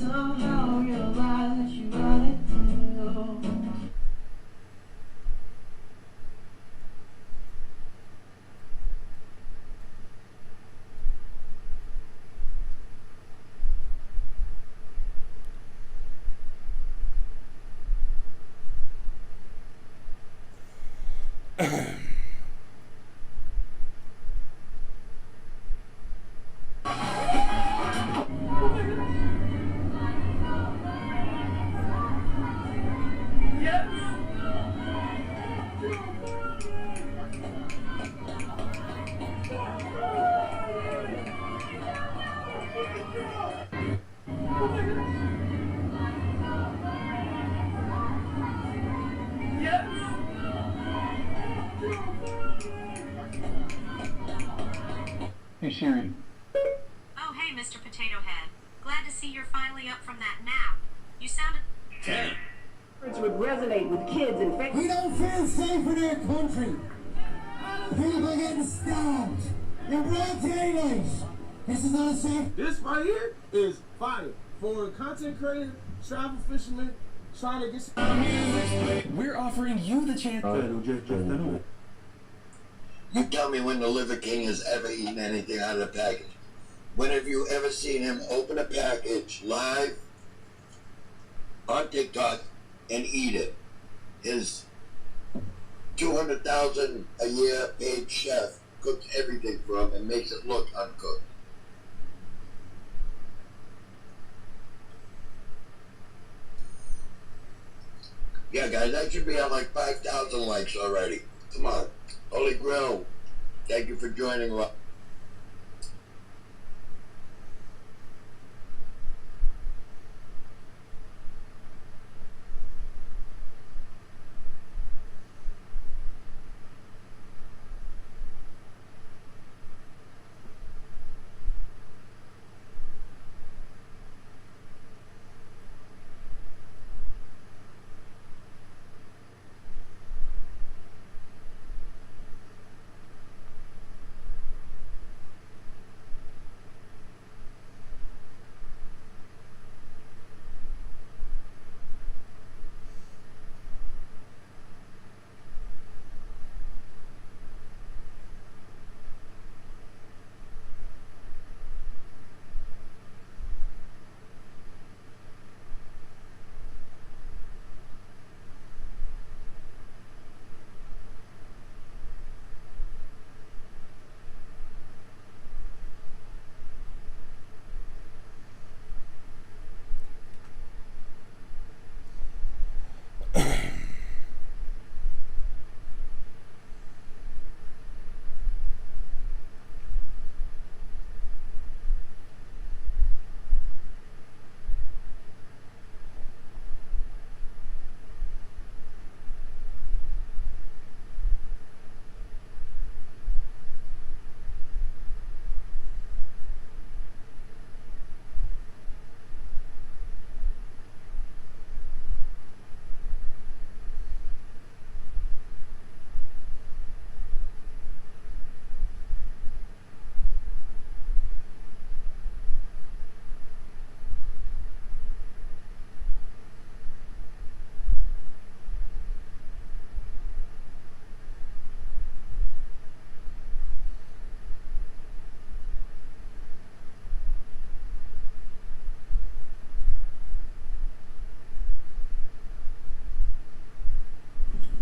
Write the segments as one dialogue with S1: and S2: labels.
S1: Somehow realize that you got it.
S2: Hey, Siri.
S3: Oh, hey, Mr. Potato Head. Glad to see you're finally up from that nap. You sounded...
S4: 10.
S5: Would resonate with kids and families.
S6: We don't feel safe in our country. People are getting stabbed in broad daylight. This is not a safe.
S4: This right here is fire for content creators, travel fishermen, trying to get some.
S2: We're offering you the chance.
S7: You tell me when the Liver King has ever eaten anything out of the package. When have you ever seen him open a package live on TikTok and eat it? His 200,000 a year paid chef cooks everything for him and makes it look uncooked. Yeah, guys, that should be at like 5,000 likes already. Come on. Holy Grill, thank you for joining.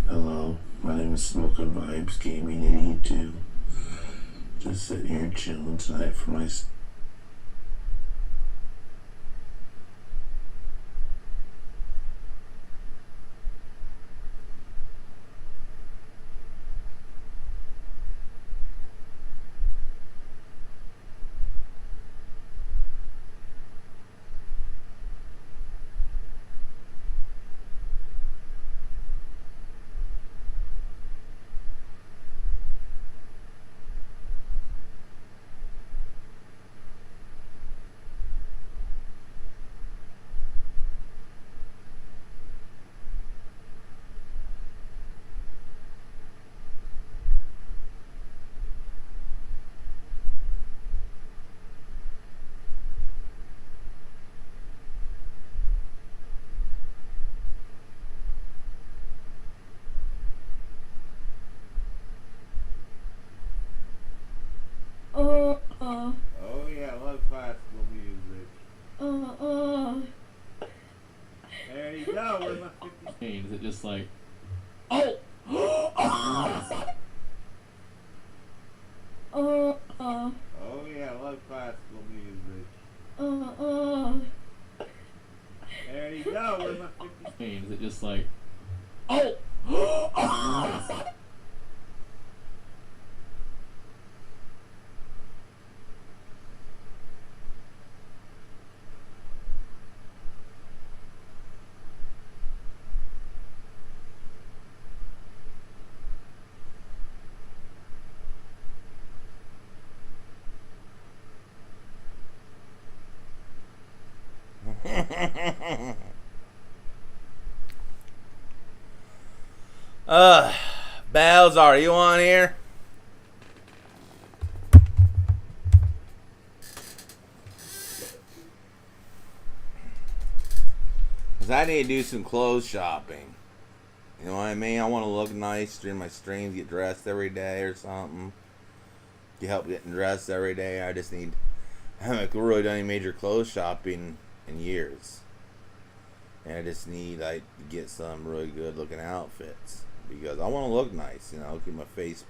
S8: Hello, my name is Smoking Vibes Gaming and YouTube. Just sitting here chilling tonight for my
S9: just like, oh,
S10: Oh yeah, I love classical music. There you go. Where's my 50?
S9: is it just like, oh,
S11: Bells, are you on here? Cause I need to do some clothes shopping. You know what I mean? I want to look nice during my streams, get dressed every day or something. Get help getting dressed every day. I just need. I haven't really done any major clothes shopping in years. And I just need like to get some really good looking outfits because I want to look nice, you know, keep my face.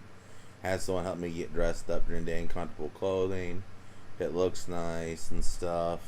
S11: Have someone help me get dressed up during the day in comfortable clothing. It looks nice and stuff.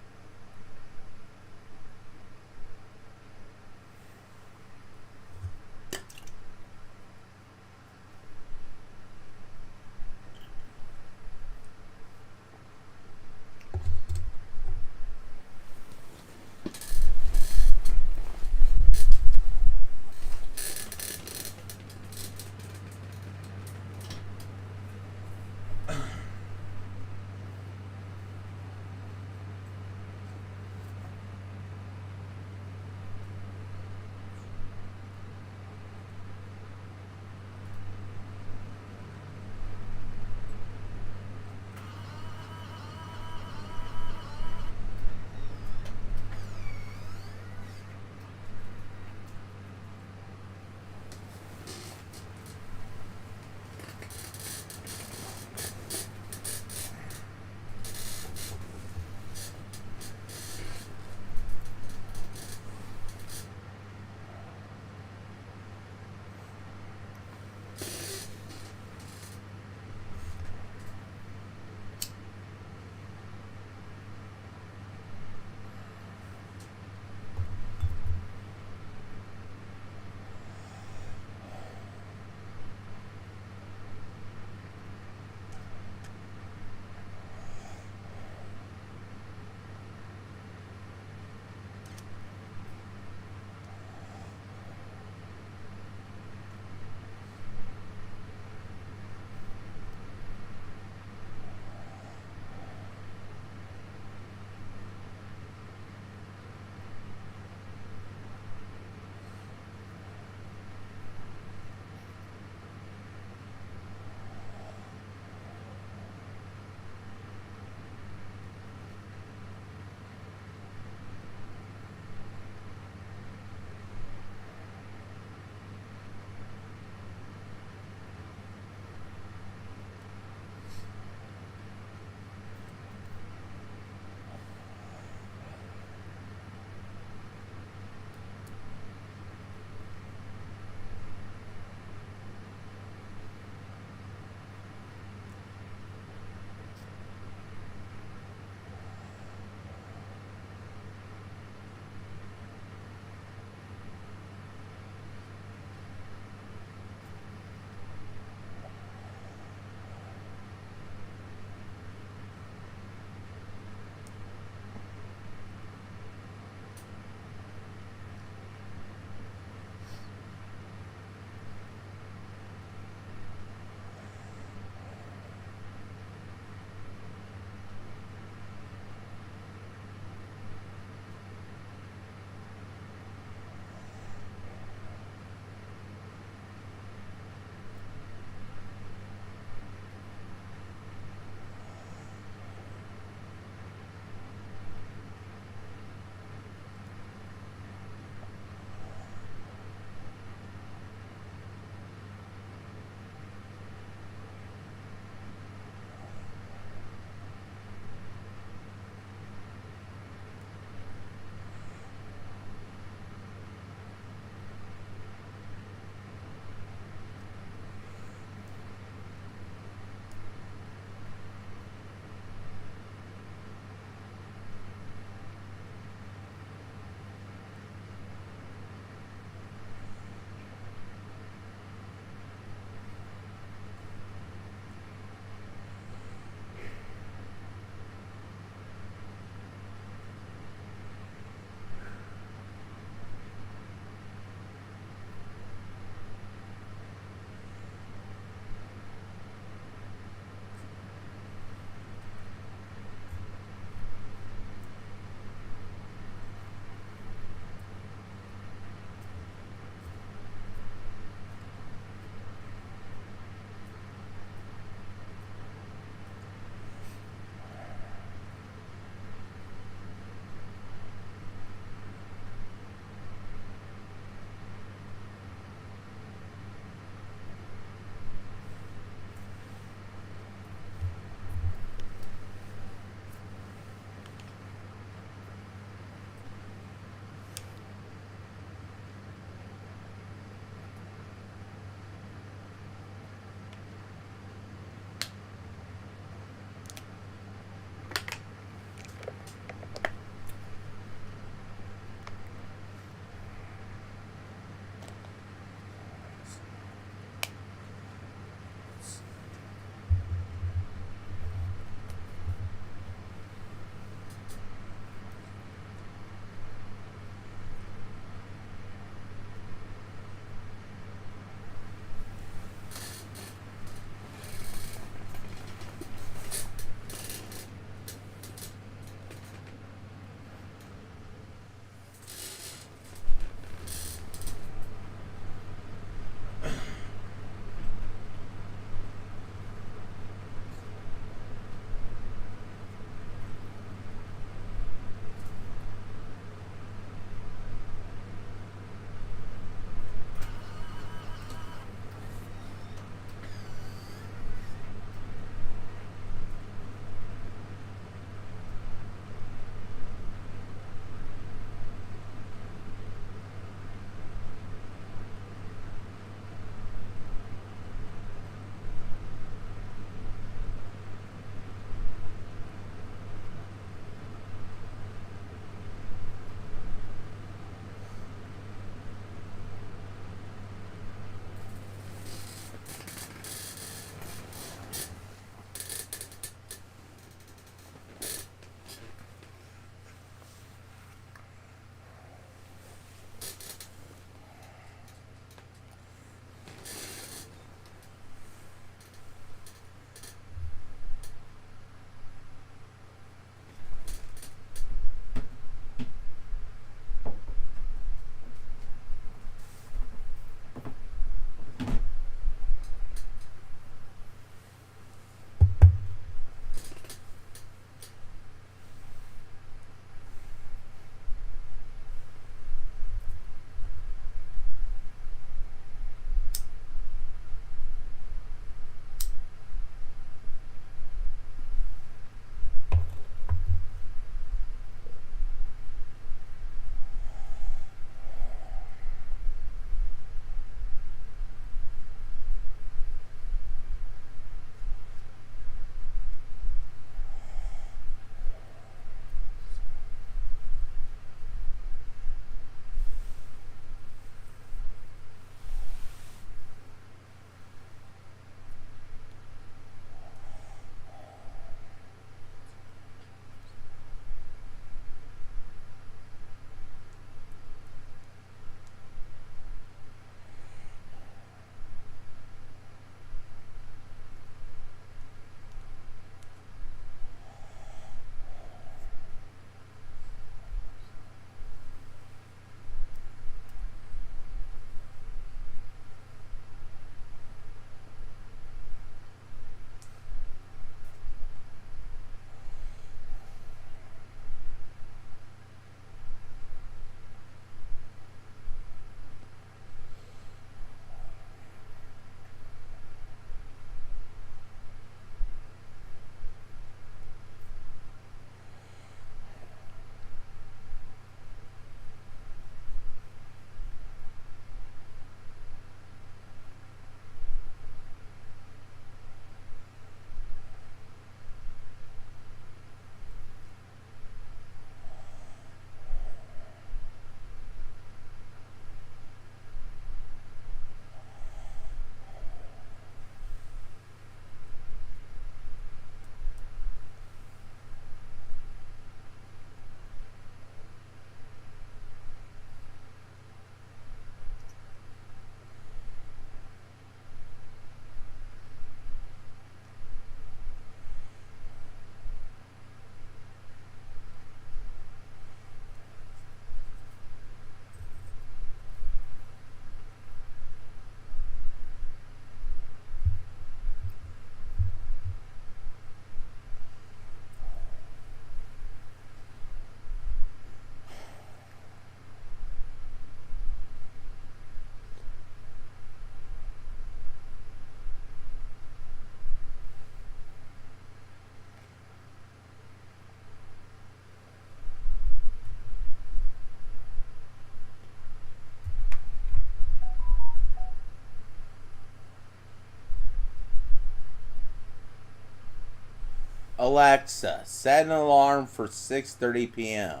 S11: Alexa, set an alarm for 6:30 p.m.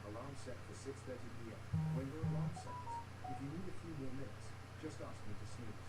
S6: Alarm set for 6:30 p.m. When your alarm sounds, if you need a few more minutes, just ask me to snooze.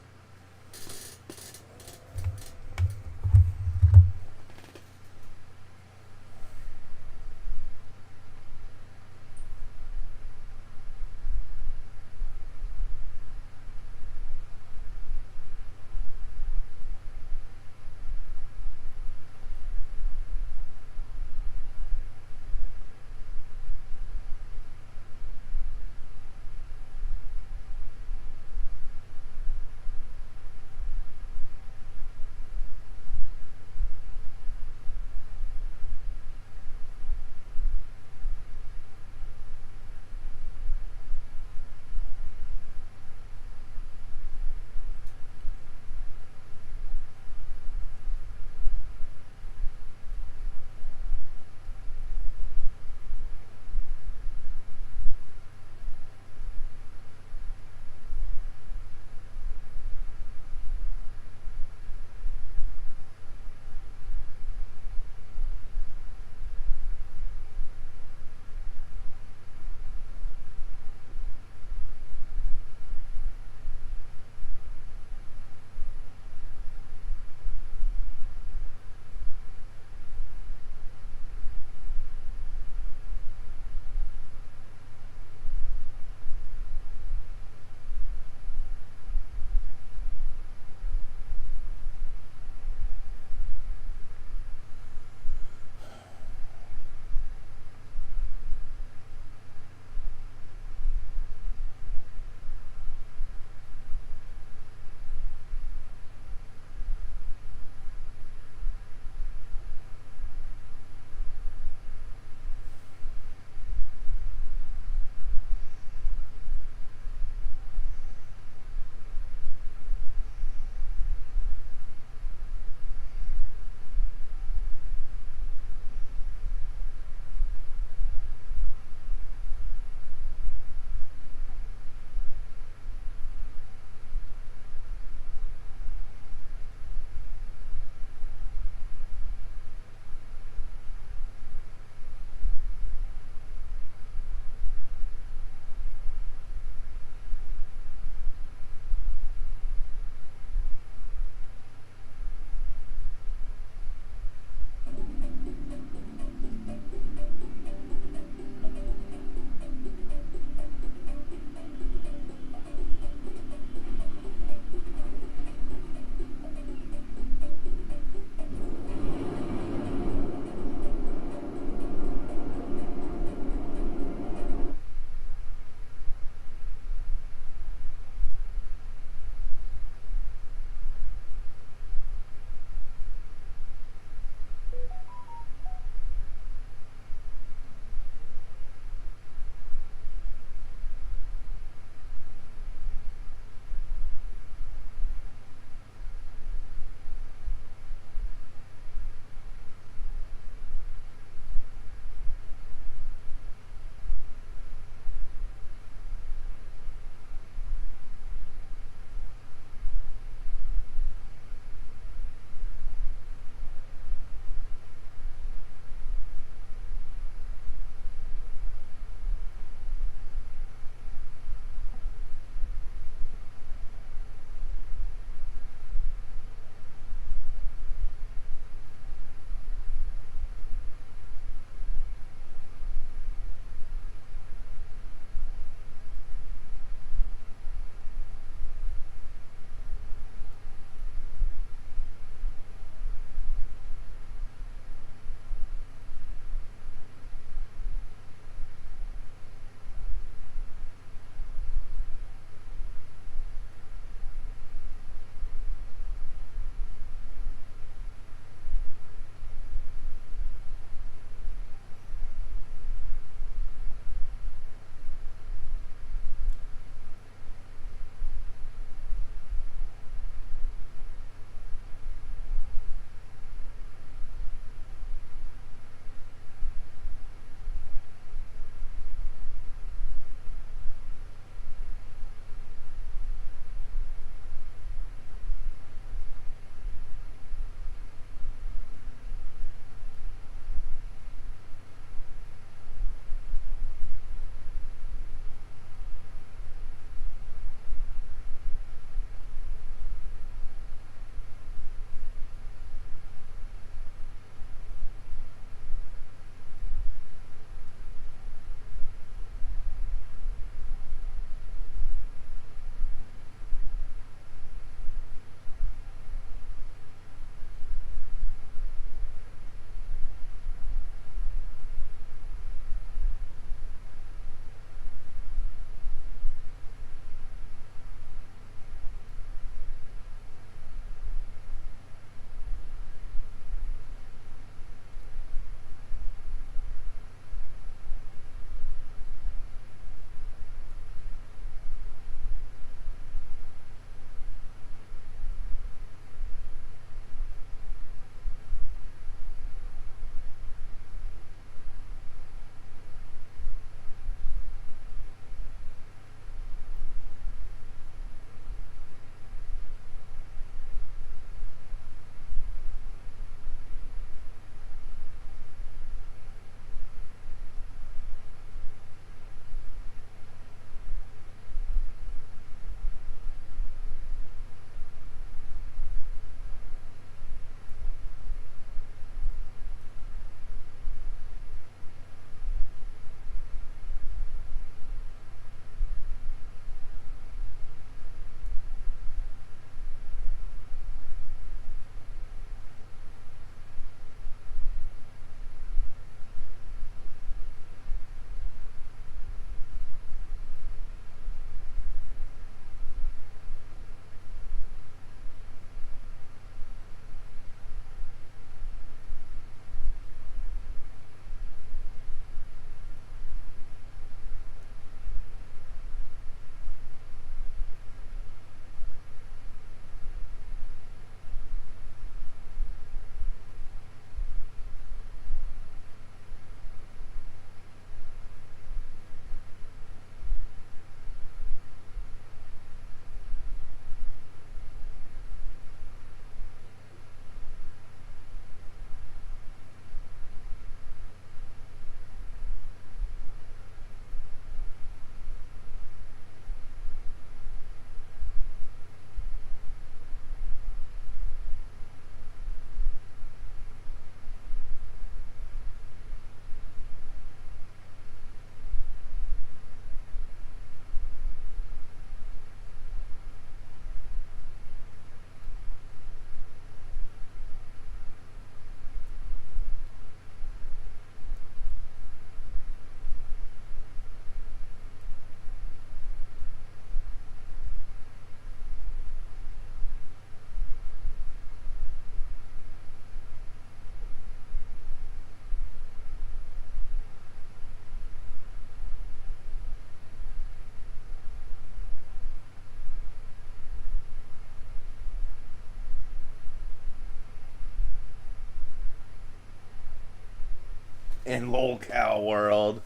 S11: in lolcow world.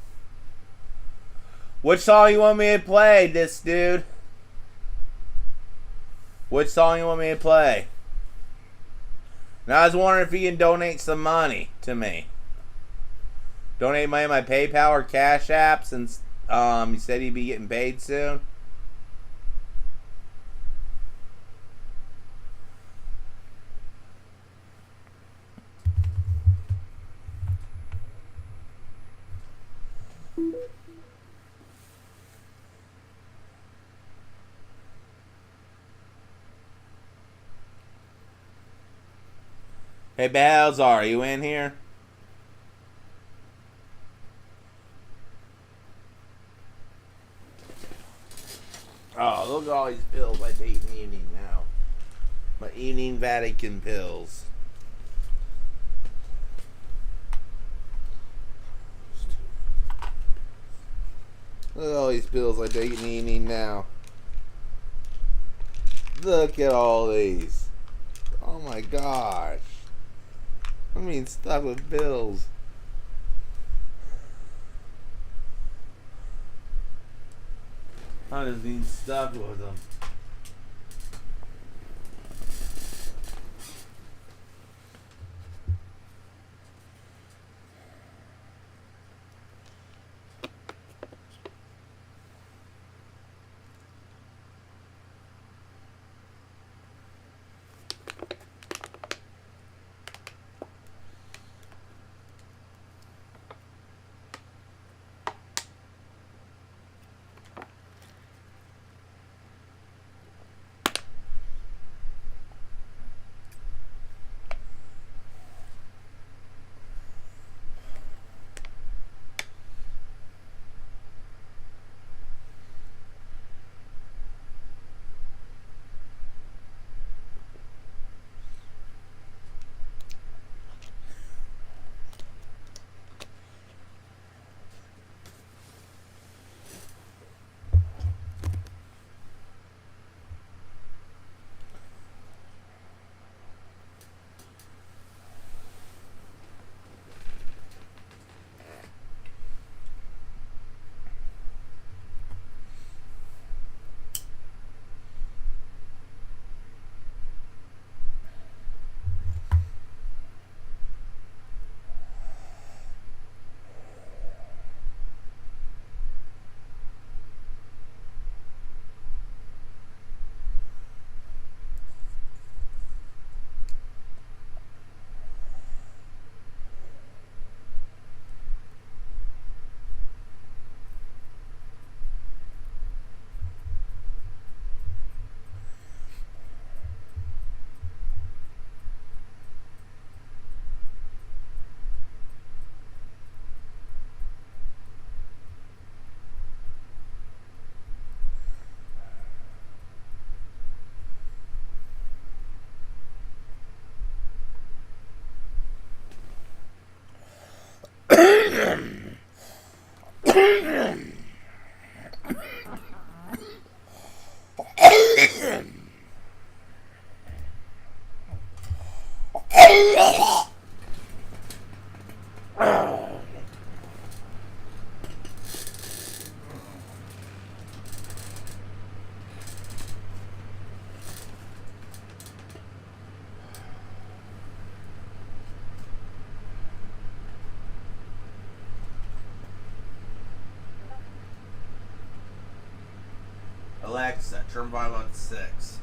S11: Which song you want me to play, this dude? Which song you want me to play? Now I was wondering if you can donate some money to me. Donate money to my PayPal or Cash App since you said he'd be getting paid soon. Hey Balzar, are you in here? Oh, look at all these pills I take in the evening now. My evening Vatican pills. Look at all these pills I take in the evening now. Look at all these. Oh my gosh. I mean, stuck with pills. I'm just being stuck with them. Alexa, turn volume on 6.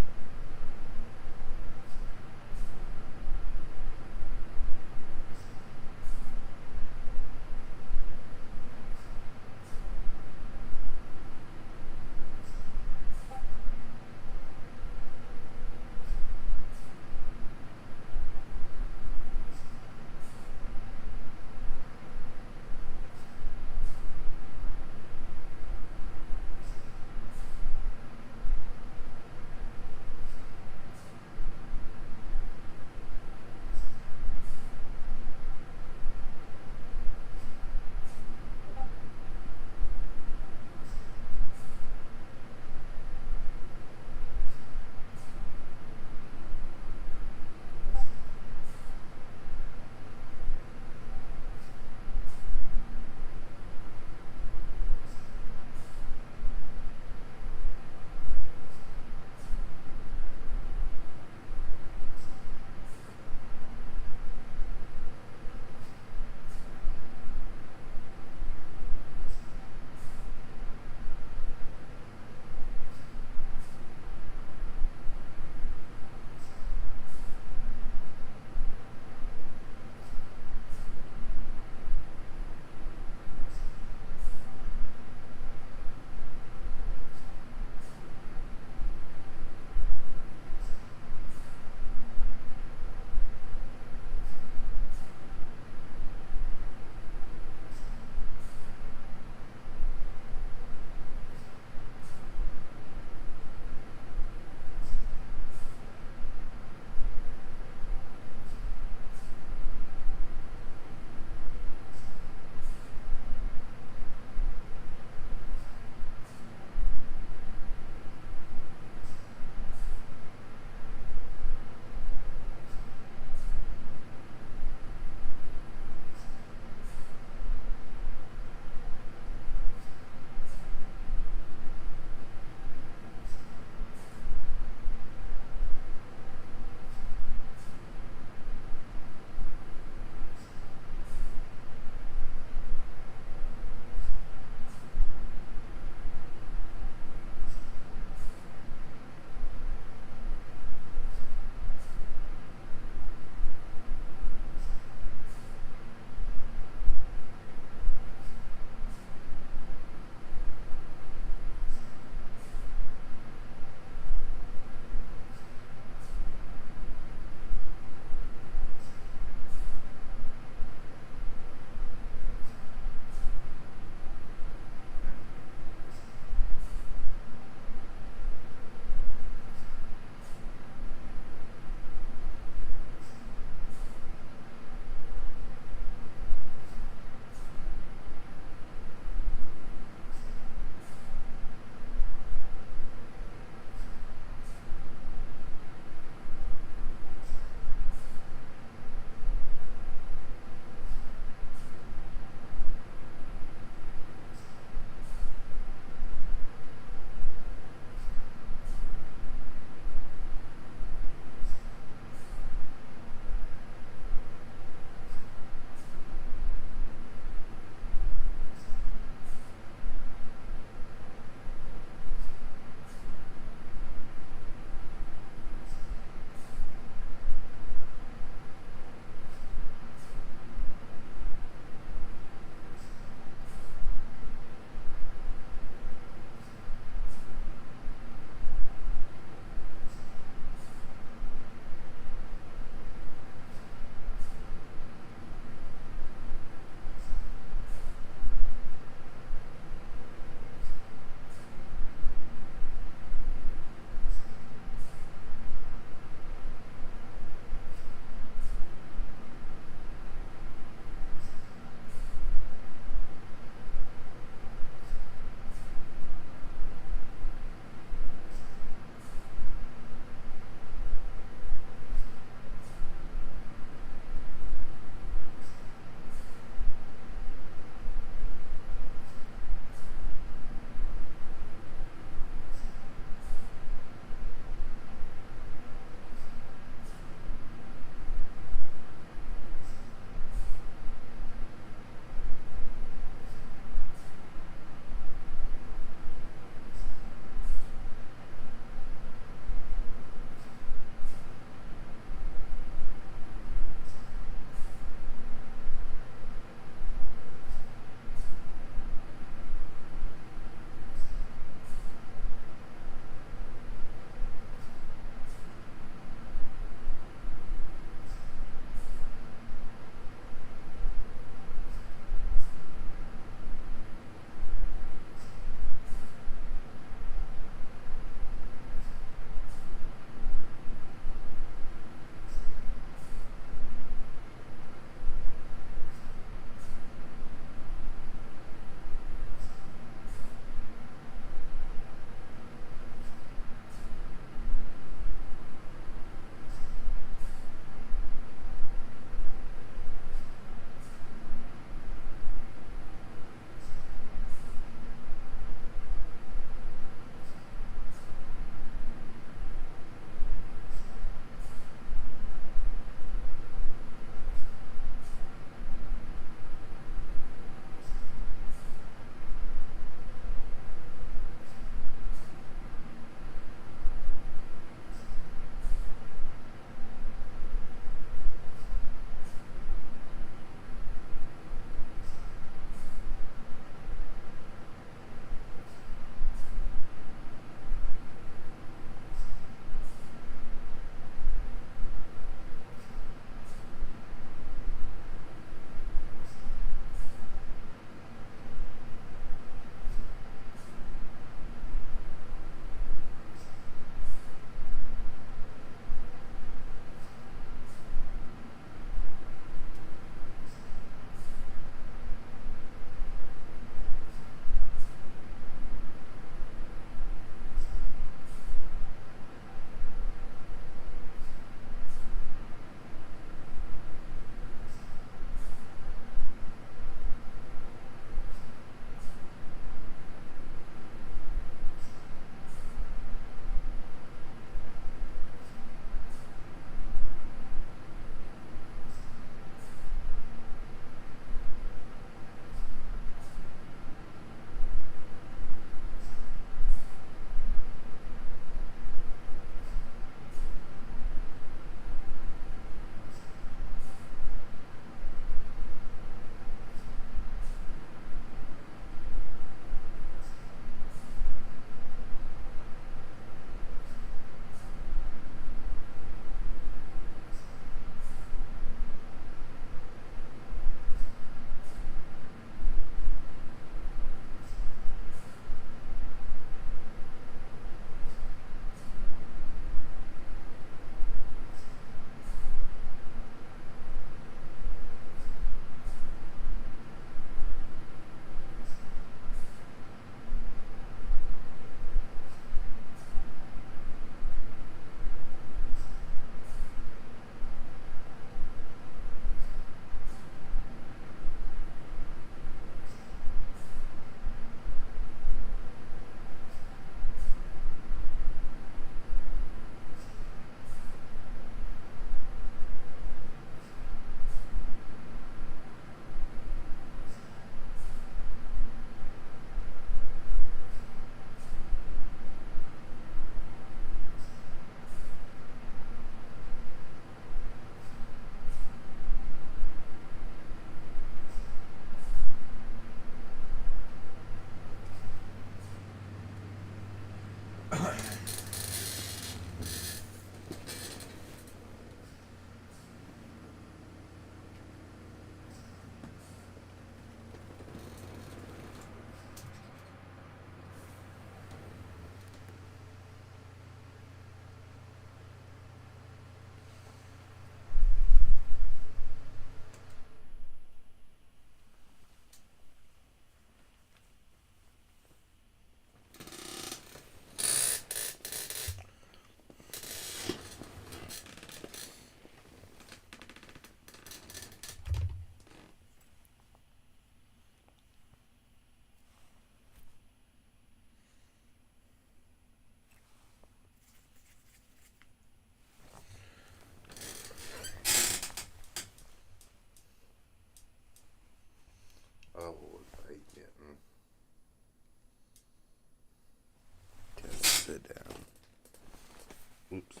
S11: Oops.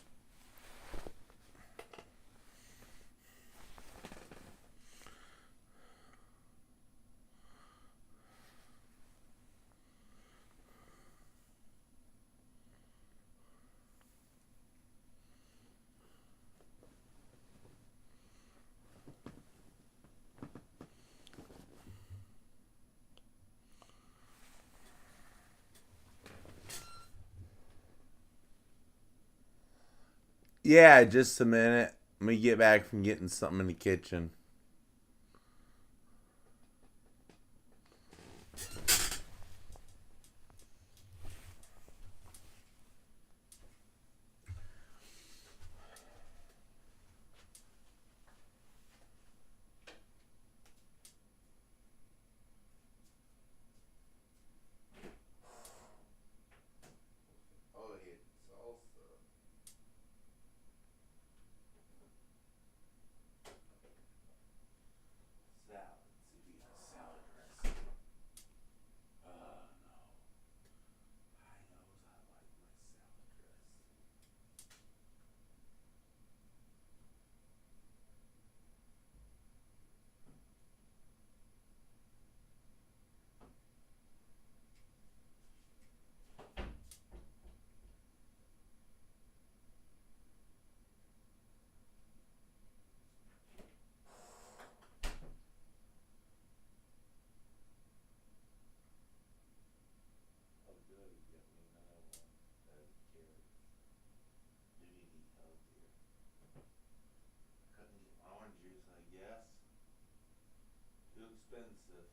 S11: Yeah, just a minute. Let me get back from getting something in the kitchen. Oh, yeah, salsa. Salad. See if we got a salad dressing. No. I knows I like my salad dressing. Oh, good. You got me another one. That is carrots. Do need to eat healthier. Couldn't get orange juice, I guess. Too expensive.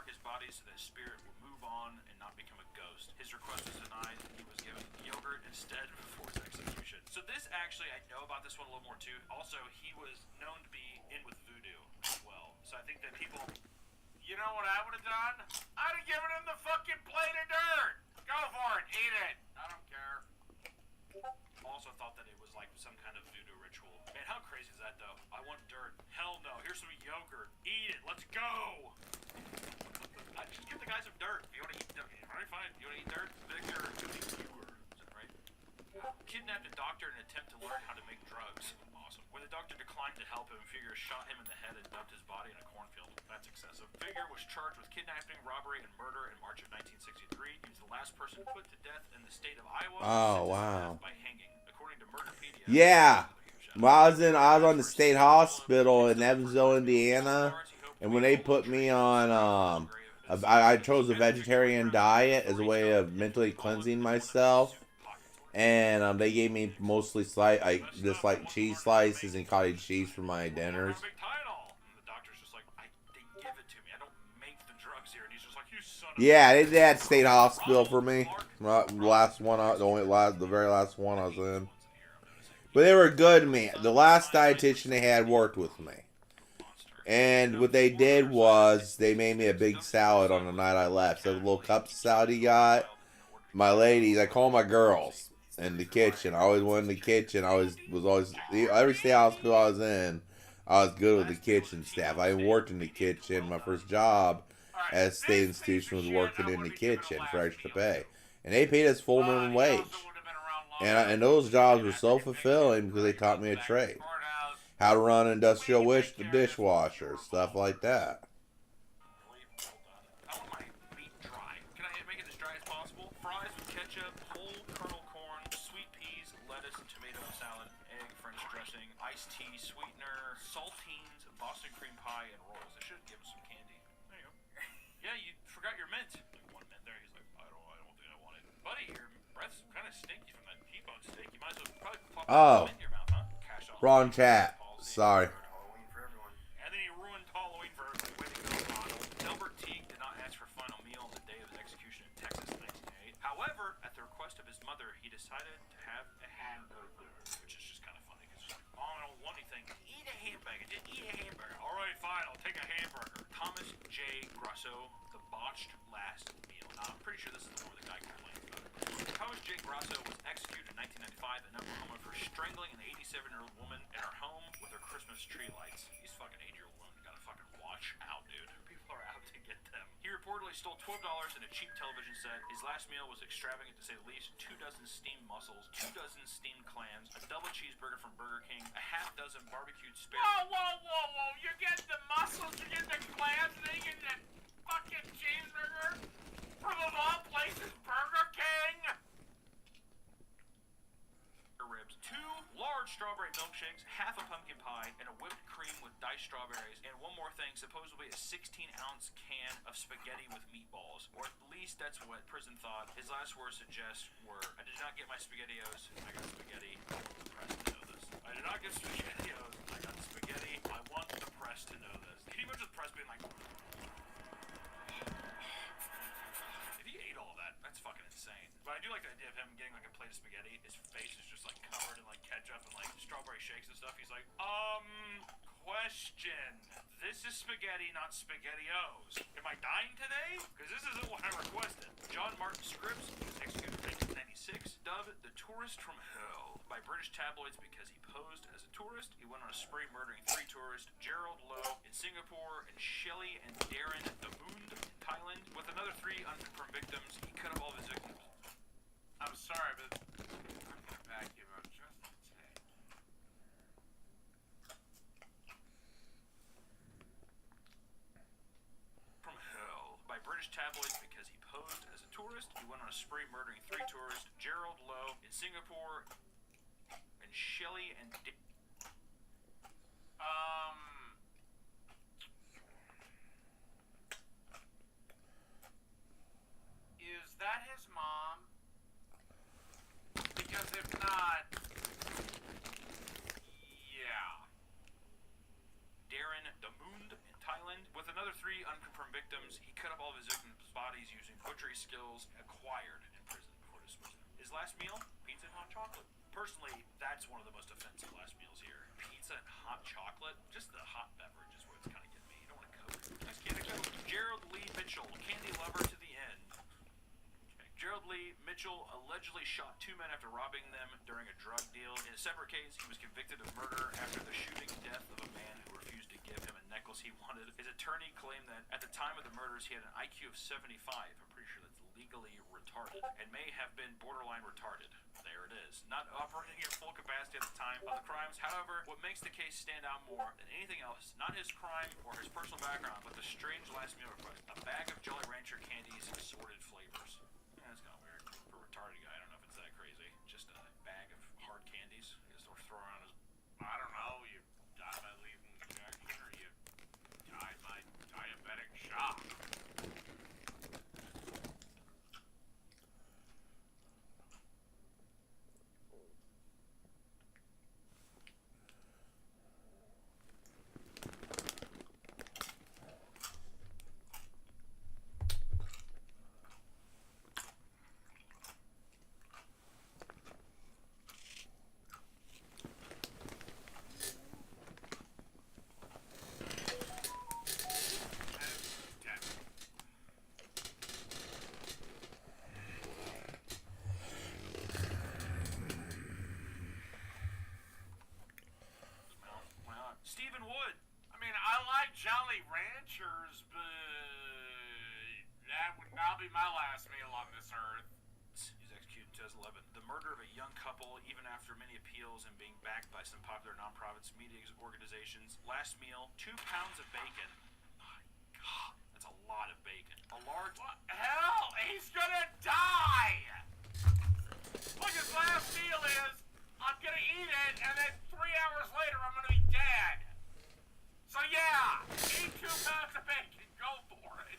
S12: unmark his body so that his spirit would move on and not become a ghost. His request was denied, and he was given yogurt instead before his execution. So this actually, I know about this one a little more too. Also, he was known to be in with voodoo as well. So I think that people, you know what I would have done? I'd have given him the fucking plate of dirt. Go for it, eat it. I don't care. Also thought that it was like some kind of voodoo ritual. Man, how crazy is that though? I want dirt. Hell no. Here's some yogurt. Eat it. Let's go. I just give the guy some dirt. If you want to eat dirt, alright, fine. You want to eat dirt? Victor, viewer. Is that right? Kidnapped a doctor in an attempt to learn how to make drugs. Awesome. When the doctor declined to help him, Figure shot him in the head and dumped his body in a cornfield. That's excessive. Figure was charged with kidnapping, robbery, and murder in March of 1963. He was the last person put to death in the state of Iowa.
S11: Oh, wow.
S12: By hanging, according to Murderpedia.
S11: Yeah. Well, I was on the state hospital in Evansville, Indiana, and when they put me on, I chose a vegetarian diet as a way of mentally cleansing myself, and they gave me mostly just like cheese slices and cottage cheese for my dinners. Yeah, they did that state hospital for me. The very last one I was in. But they were good to me. The last dietitian they had worked with me. And what they did was they made me a big salad on the night I left. So the little cup of salad he got, my ladies, I call my girls in the kitchen. I always went in the kitchen. Every state hospital I was in, I was good with the kitchen staff. I worked in the kitchen. My first job at a state institution was working in the kitchen for extra pay. And they paid us full minimum wage. And those jobs were so fulfilling because they taught me a trade. How to run an industrial dishwasher, stuff like that.
S12: I want my meat dry. Can I make it as dry as possible? Fries with ketchup, whole kernel corn, sweet peas, lettuce, tomato salad, egg, French dressing, iced tea, sweetener, saltines, Boston cream pie, and rolls. I should give him some candy. There you go. Yeah, you forgot your mint. Like one mint there. He's like, I don't think I want it. Buddy, your breath's kind of stinky from that T-bone steak. You might as well probably pop a mint in your mouth, huh? Cash off.
S11: Wrong chat. Sorry.
S12: And then he ruined Halloween for everybody. Way to go, Ronald. Delbert Teague did not ask for final meal on the day of his execution in Texas in 1988. However, at the request of his mother, he decided to have a hamburger, which is just kind of funny because I don't want anything. Eat a hamburger. Just eat a hamburger. All right, fine. I'll take a hamburger. Thomas J. Grasso, the botched last meal. Now, I'm pretty sure this is the one where the guy complains about it. Thomas J. Grasso was executed in 1995 in Oklahoma for strangling an 87-year-old woman in her home with her Christmas tree lights. These fucking 8-year-old women gotta fucking watch out, dude. People are out to get them. He reportedly stole $12 in a cheap television set. His last meal was extravagant to say the least. 2 dozen steamed mussels, 2 dozen steamed clams, a double cheeseburger from Burger King, a half dozen barbecued spare. Whoa! You're getting the mussels, you're getting the clams, and then you're getting the fucking cheeseburger from of all places, Burger King. Ribs, 2 large strawberry milkshakes, half a pumpkin pie, and a whipped cream with diced strawberries, and one more thing, supposedly a 16-ounce can of spaghetti with meatballs, or at least that's what prison thought. His last words suggest were, I did not get my SpaghettiOs, I got spaghetti. I want the press to know this. I did not get SpaghettiOs, I got spaghetti. I want the press to know this. Can you imagine the press being like, if he ate all that, that's fucking insane. But I do like the idea of him getting like a plate of spaghetti. His face is just like covered in like ketchup and like strawberry shakes and stuff. He's like, question. This is spaghetti, not SpaghettiOs. Am I dying today? Because this isn't what I requested. John Martin Scripps was executed in 1996, dubbed the tourist from hell by British tabloids because he posed as a tourist. He went on a spree murdering 3 tourists, Gerald Lowe in Singapore, and Shelley and Darren Damund in Thailand. With another 3 unconfirmed victims, he cut up all of his victims. I'm sorry, but I'm gonna back you up just a tick. From hell by British tabloids because he posed as a tourist. He went on a spree murdering 3 tourists, Gerald Lowe in Singapore, and Shelley and is that his mom? Because if not, yeah. Darren Damund in Thailand with another 3 3 unconfirmed victims. He cut up all of his victims' bodies using butchery skills acquired in prison before disposing. His last meal, pizza and hot chocolate. Personally, that's one of the most offensive last meals here. Pizza and hot chocolate, just the hot beverage is what's kind of getting me. You don't want to coat. Nice can of Coke. Gerald Lee Mitchell, candy lover to the end. Okay. Gerald Lee Mitchell allegedly shot 2 men after robbing them during a drug deal. In a separate case, he was convicted of murder after the shooting death of a man who refused to give him a necklace he wanted. His attorney claimed that at the time of the murders, he had an IQ of 75. I'm pretty sure that's legally retarded and may have been borderline retarded. There it is. Not operating at full capacity at the time of the crimes. However, what makes the case stand out more than anything else, not his crime or his personal background, but the strange last meal request. A bag of Jolly Rancher candies, assorted flavors. Yeah, that's kind of weird. For a retarded guy, I don't know if it's that crazy. Just a bag of hard candies. I guess they'll throw around his... I don't know, you die by lethal injection or you die by diabetic shock. Stephen Wood. I mean, I like Jolly Ranchers, but that would not be my last meal on this earth. He was executed in 2011. The murder of a young couple, even after many appeals and being backed by some popular nonprofits, media organizations. Last meal, 2 pounds of bacon. My God, that's a lot of bacon. A large... What? Hell, he's gonna die! Look, his last meal is, I'm gonna eat it, and then 3 hours later, I'm gonna be dead. So yeah, eat 2 pounds of bacon, go for it.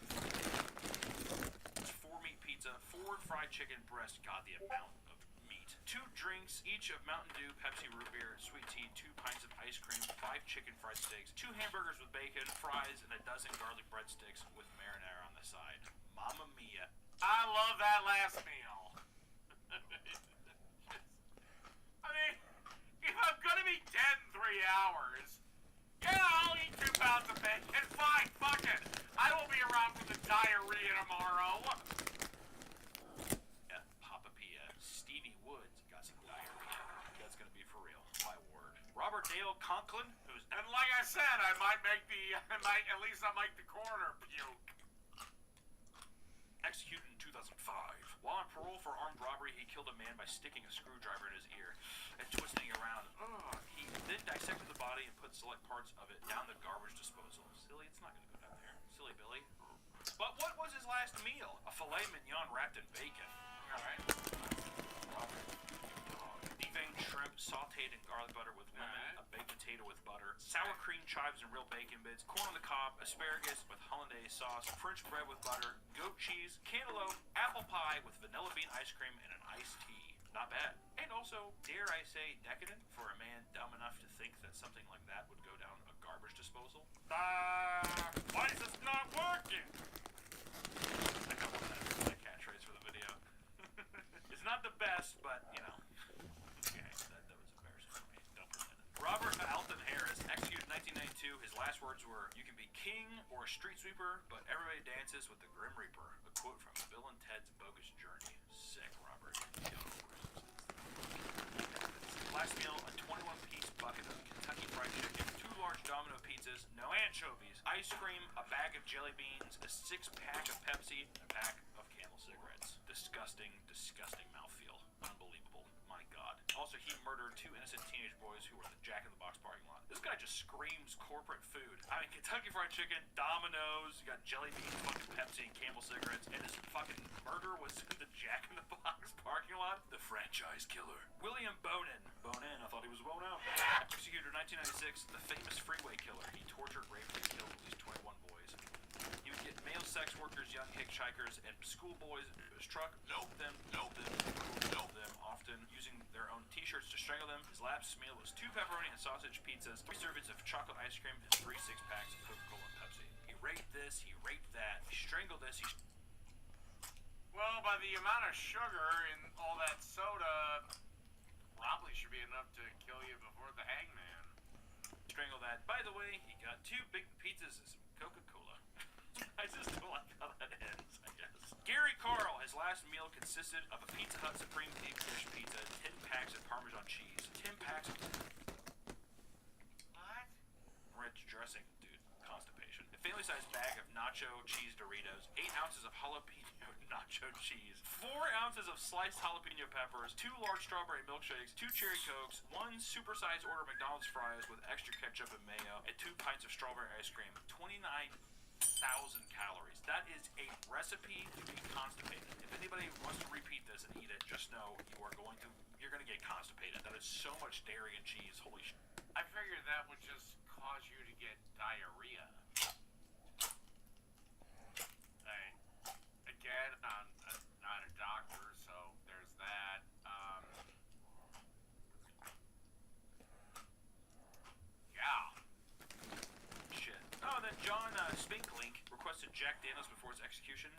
S12: It's 4 meat pizza, 4 fried chicken breast, God, the amount of meat. 2 drinks, each of Mountain Dew, Pepsi, root beer, sweet tea, 2 pints of ice cream, 5 chicken fried steaks, 2 hamburgers with bacon, fries, and a dozen garlic breadsticks with marinara on the side. Mamma mia. I love that last meal. I mean, if I'm gonna be dead in 3 hours, yeah, I'll eat 2 pounds of bacon. Fine, fuck it. I will be around for the diarrhea tomorrow. Yeah, Papa Pia. Stevie Woods got some diarrhea. That's gonna be for real. My word. Robert Dale Conklin, who's... And like I said, I might make the coroner puke. Executed in 2005. While on parole for armed robbery, he killed a man by sticking a screwdriver in his ear and twisting it around. He then dissected the body and put select parts of it down the garbage disposal. Silly, it's not going to go down there. Silly Billy. But what was his last meal? A filet mignon wrapped in bacon. Alright. Deveined shrimp sauteed in garlic butter with lemon, a baked potato with butter, sour cream chives and real bacon bits, corn on the cob, asparagus with hollandaise sauce, French bread with butter, goat cheese, cantaloupe, apple pie with vanilla bean ice cream, and an iced tea. Not bad. And also, dare I say, decadent for a man dumb enough to think that something like that would go down a garbage disposal. Why is this not working? I got one of that catchphrase for the video. It's not the best, but, you know. Okay, that was embarrassing for me. Don't pretend it. Robert Alton Harris, executed in 1992. His last words were, "You can be king or a street sweeper, but everybody dances with the Grim Reaper." A quote from Bill and Ted's Bogus Journey. Sick, Robert. Last meal, a 21-piece bucket of Kentucky Fried Chicken, 2 large Domino pizzas, no anchovies, ice cream, a bag of jelly beans, a 6-pack of Pepsi, and a pack of Camel cigarettes. Disgusting, disgusting mouthfeel. Unbelievable. My God. Also, he murdered 2 innocent teenage boys who were in the Jack in the Box parking lot. This guy just screams corporate food. I mean, Kentucky Fried Chicken, Domino's, you got jelly beans, fucking Pepsi, and Camel cigarettes, and his fucking murder was in the Jack in the Box parking lot. The franchise killer. William Bonin. Bonin, I thought he was blown out. Executed in 1996, the famous freeway killer. He tortured, raped, and killed at least 21 boys. He would get male sex workers, young hitchhikers, and schoolboys into his truck, nope them, often using their own t-shirts to strangle them. His last meal was 2 pepperoni and sausage pizzas, 3 servings of chocolate ice cream, and 3 6-packs of Coca-Cola and Pepsi. He raped this, he raped that, he strangled this, he...
S13: Well, by the amount of sugar in all that soda, probably should be enough to kill you before the hangman.
S12: Strangled that. By the way, he got 2 big pizzas and some Coca-Cola. I just don't like how that ends, I guess. Gary Carl, his last meal consisted of a Pizza Hut Supreme Deep Dish Pizza, 10 packs of Parmesan cheese, 10 packs of...
S13: What?
S12: Rich dressing, dude. Constipation. A family-sized bag of nacho cheese Doritos, 8 ounces of jalapeno nacho cheese, 4 ounces of sliced jalapeno peppers, 2 large strawberry milkshakes, 2 cherry cokes, 1 supersized order of McDonald's fries with extra ketchup and mayo, and 2 pints of strawberry ice cream. 29,000 calories. That is a recipe to be constipated. If anybody wants to repeat this and eat it, just know you're going to get constipated. That is so much dairy and cheese. Holy shit.
S13: I figured that would just cause you to get diarrhea. Again, I'm not a doctor, so there's that. Yeah.
S12: Shit. Oh, then John Spinklink requested Jack Daniels before his execution.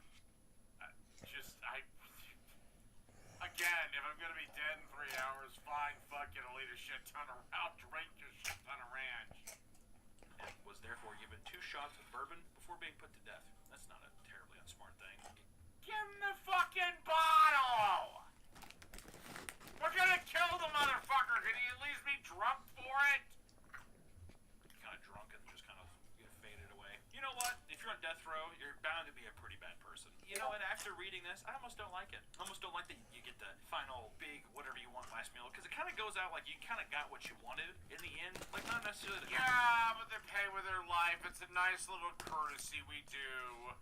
S13: Again, if I'm gonna be dead in 3 hours, fine, fuck it, I'll eat a shit ton of, I'll drink a shit ton of ranch.
S12: And was therefore given 2 shots of bourbon before being put to death. That's not a terribly unsmart thing.
S13: Give him the fucking bottle! We're gonna kill the motherfucker, can he at least be drunk for it?
S12: Kind of drunk and just kind of get faded away. You know what? If you're on death row, you're bound to be a pretty bad person. You know, and after reading this, I almost don't like it. I almost don't like that you get the final big whatever you want last meal, because it kind of goes out like you kind of got what you wanted in the end. Like, not necessarily the...
S13: Yeah, but they pay with their life. It's a nice little courtesy we do.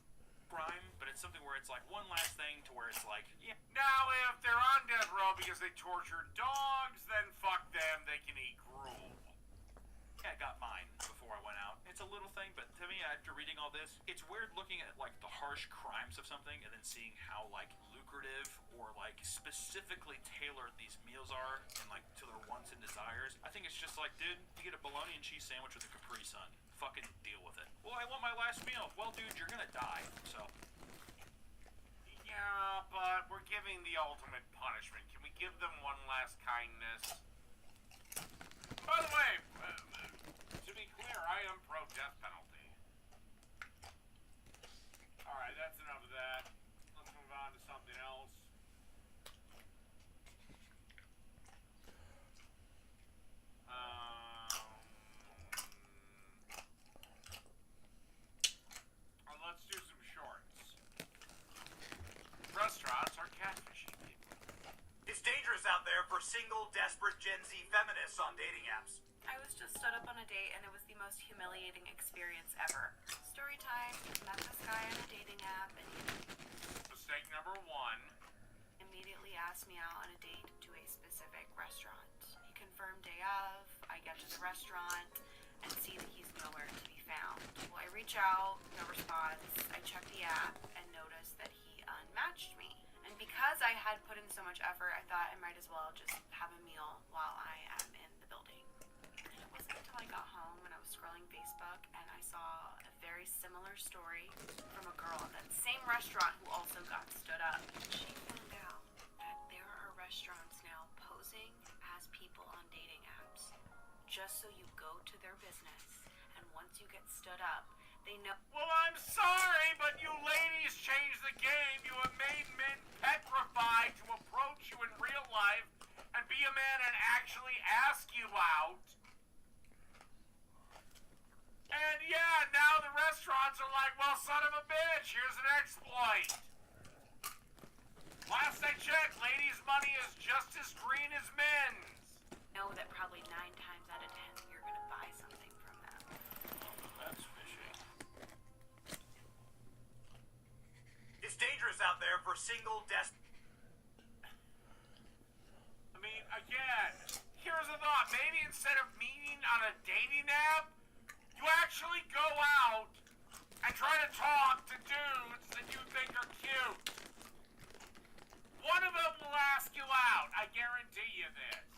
S12: Crime, but it's something where it's like one last thing to where it's like, yeah.
S13: Now, if they're on death row because they tortured dogs, then fuck them, they can eat gruel.
S12: Yeah, I got mine before I went out. It's a little thing, but to me, after reading all this, it's weird looking at, like, the harsh crimes of something and then seeing how, like, lucrative or, like, specifically tailored these meals are and, like, to their wants and desires. I think it's just like, dude, you get a bologna and cheese sandwich with a Capri Sun. Fucking deal with it. Well, I want my last meal. Well, dude, you're gonna die, so...
S13: Yeah, but we're giving the ultimate punishment. Can we give them one last kindness? By the way, to be clear, I am pro-death penalty. Alright, that's enough of that. Let's move on to something else. Let's do some shorts. Restaurants are catfishing people.
S14: It's dangerous out there for single, desperate Gen Z feminists on dating apps.
S3: I was just stood up on a date and it was the most humiliating experience ever. Story time, met this guy on a dating app and he
S13: Mistake number 1.
S3: immediately asked me out on a date to a specific restaurant. He confirmed day of, I get to the restaurant and see that he's nowhere to be found. Well, I reach out, no response. I check the app and notice that he unmatched me. And because I had put in so much effort, I thought I might as well just have a meal while I am in the building. And it wasn't until I got home and I was scrolling Facebook and I saw a very similar story from a girl at that same restaurant who also got stood up. She found out that there are restaurants now posing as people on dating apps just so you go to their business, and once you get stood up, they know.
S13: Well, I'm sorry, but you ladies changed the game. You have made men petrified to approach you in real life and be a man and actually ask you out. And yeah, now the restaurants are like, well, son of a bitch, here's an exploit. Last I checked, ladies' money is just as green as men's.
S3: Know that probably 9 times out of 10 you're gonna buy something from them.
S12: That's fishy.
S14: It's dangerous out there for single,
S13: I mean, again, here's a thought. Maybe instead of meeting on a dating app, you actually go out and try to talk to dudes that you think are cute. One of them will ask you out. I guarantee you this.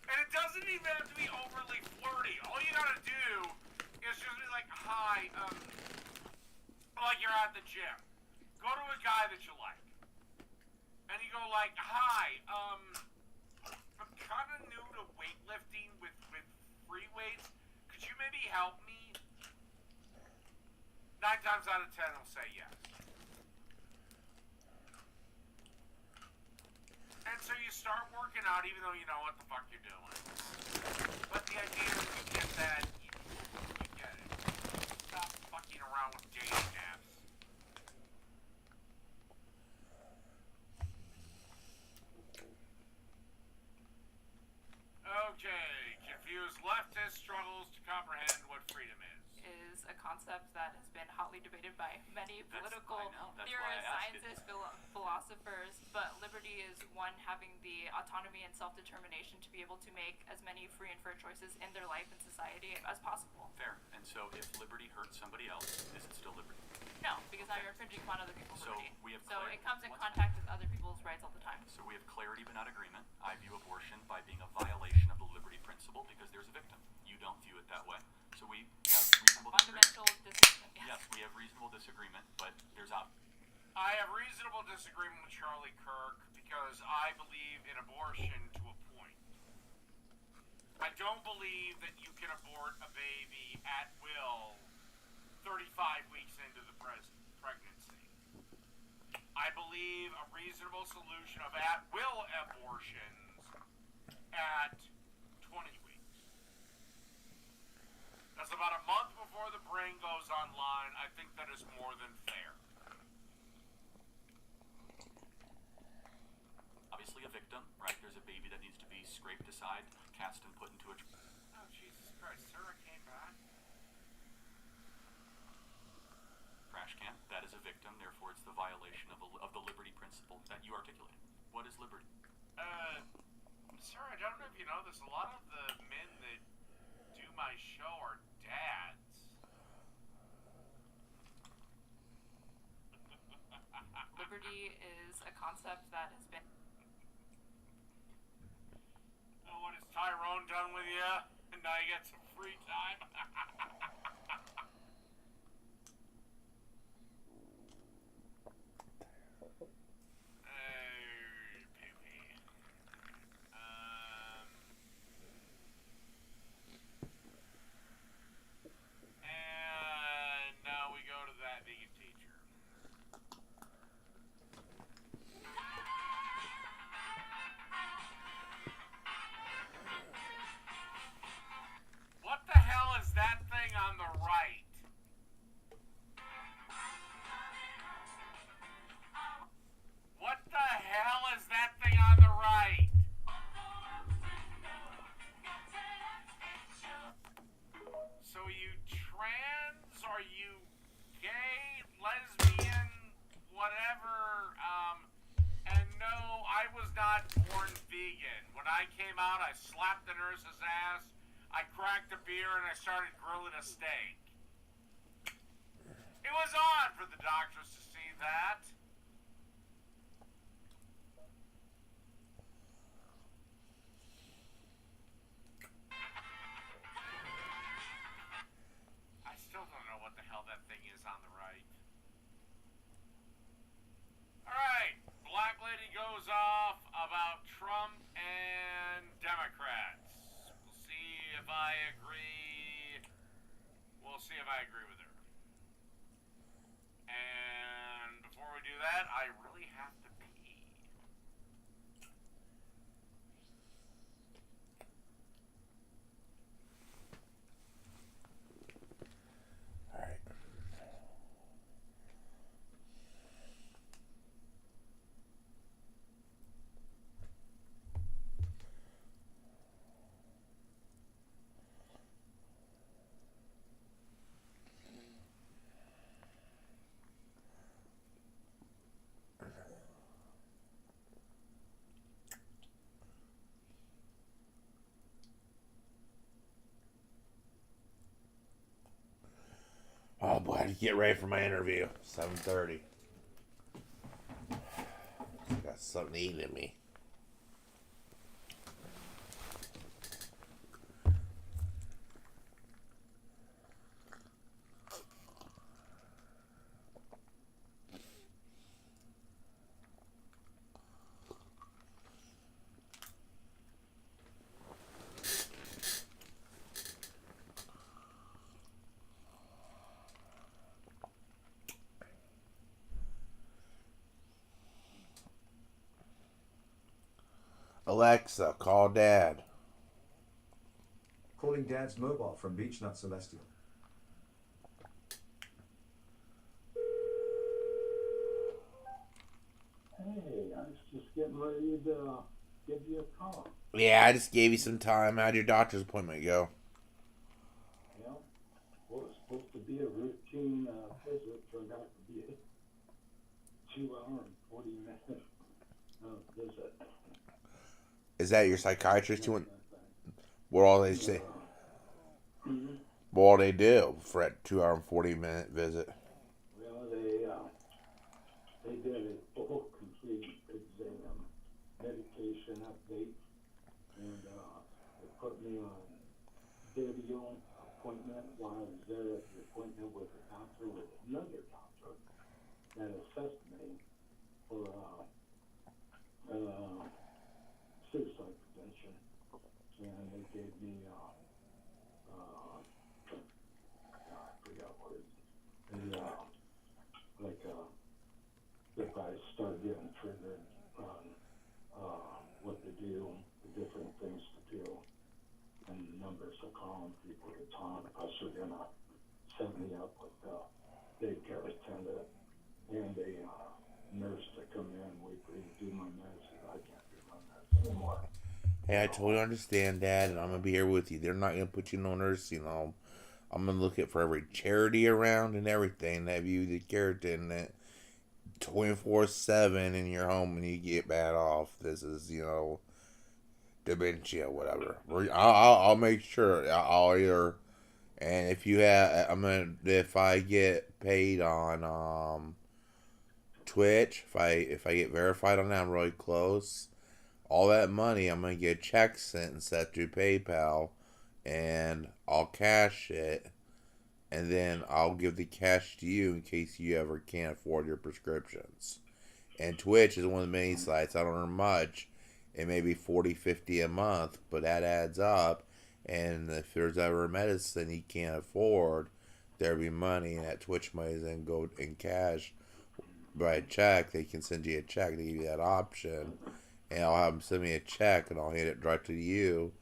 S13: And it doesn't even have to be overly flirty. All you gotta do is just be like, hi, like you're at the gym. Go to a guy that you like. And you go like, hi, I'm kind of new to weightlifting with free weights. Could you maybe help me? 9 times out of 10 will say yes. And so you start working out even though you know what the fuck you're doing. But the idea is you get that, you get it. Stop fucking around with dating apps. Okay, confused leftist struggles to comprehend what freedom
S3: is a concept that has been hotly debated by many political theorists, scientists, philosophers, but liberty is one having the autonomy and self-determination to be able to make as many free and fair choices in their life and society as possible.
S15: Fair. And so if liberty hurts somebody else, is it still liberty?
S3: No, because now you're infringing upon other people's liberty.
S15: So
S3: it comes in contact with other people's rights all the time.
S15: So we have clarity but not agreement. I view abortion by being a violation of the liberty principle because there's a victim. You don't view it that way. So we have reasonable
S3: disagreement.
S15: Yes, we have reasonable disagreement, but there's
S13: I have reasonable disagreement with Charlie Kirk because I believe in abortion to a point. I don't believe that you can abort a baby at will 35 weeks into the pregnancy. I believe a reasonable solution of at-will abortions at 20 weeks. That's about a month before the brain goes online. I think that is more than fair.
S15: obviously a victim, right? There's a baby that needs to be scraped aside, cast and put into a...
S13: Oh, Jesus Christ. Sarah came back.
S15: Trash can. That is a victim, therefore it's the violation of the liberty principle that you articulated. What is liberty?
S13: Sir, I don't know if you know this. A lot of the men that do my show are dads.
S3: Liberty is a concept that has been...
S13: Oh, what is Tyrone done with you? And now you get some free time? And now we go to that vegan teacher. What the hell is that thing on the right? What the hell is that thing on the right? So are you trans? Are you gay, lesbian, whatever? And no, I was not born vegan. When I came out, I slapped the nurse's ass, I cracked a beer, and I started grilling a steak. It was odd for the doctors to see that. I still don't know what the hell that thing is on the right. Alright, Black Lady goes off about Trump and Democrats. We'll see if I agree. We'll see if I agree with her. And before we do that, I really have to pee.
S11: All right. Oh boy, I had to get ready for my interview. 7:30. Got something to eat in me. Alexa, call Dad.
S6: Calling Dad's mobile from Beechnut Celestial.
S16: Hey, I was just getting ready to give you a call.
S11: Yeah, I just gave you some time. How'd your doctor's appointment go?
S16: Yeah, well, it's supposed to be a routine visit. Turned out to be a 2-hour and 40-minute visit.
S11: Is that your psychiatrist doing? What all they say?
S16: Mm-hmm.
S11: What all they do for a 2-hour and 40-minute visit?
S16: Well, they did a full complete exam, medication update, and they put me on video appointment while I was there at the appointment with a doctor, with another doctor that assessed me for suicide prevention, and they gave me I forgot what it if I start getting triggered on what to do, the different things to do, and the numbers of calling people to talk, plus they're gonna set me up with a daycare attendant and a nurse to come in weekly to do my medicine. I can't do my medicine anymore.
S11: Hey, I totally understand, Dad, and I'm gonna be here with you. They're not gonna put you in no nursing home. I'm gonna look at for every charity around and everything that have you the keratin that 24/7 in your home when you get bad off. This is, dementia, whatever. I'll make sure. I'll either, and if you have, if I get paid on Twitch, if I get verified on that, I'm really close. All that money, I'm gonna get a check sent and set through PayPal, and I'll cash it, and then I'll give the cash to you in case you ever can't afford your prescriptions. And Twitch is one of the many sites. I don't earn much. It may be 40, 50 a month, but that adds up. And if there's ever medicine you can't afford, there'll be money, and that Twitch money then go in cash by a check. They can send you a check. They give you that option. And I'll have them send me a check, and I'll hand it directly to you.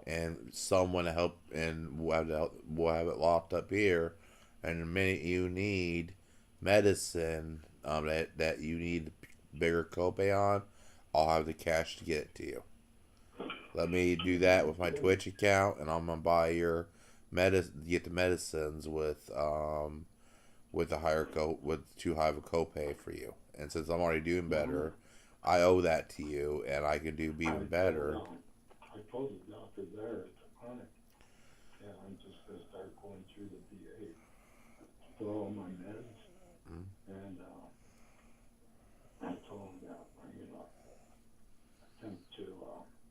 S11: And someone to help, and we'll have it locked up here. And the minute you need medicine that you need bigger copay on, I'll have the cash to get it to you. Let me do that with my Twitch account, and I'm gonna buy your get the medicines with a higher with too high of a copay for you. And since I'm already doing better, I owe that to you, and I can do even better.
S16: I told the doctor there at the clinic, and I'm just going to start going through the VA for all my meds, and I told him that I'm going to attempt to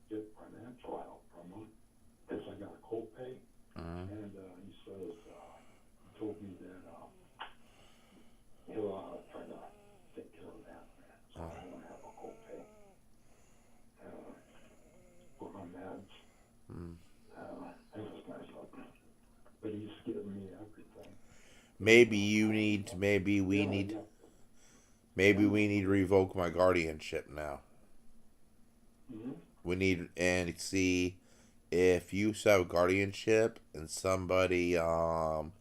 S16: get financial help from him, because I got a copay, and he says, he told me that he'll try to take care of that, so I won't have a copay. For my meds. That was nice of him. But he's giving me everything.
S11: Maybe we need to revoke my guardianship now. We need and see if you have guardianship and somebody and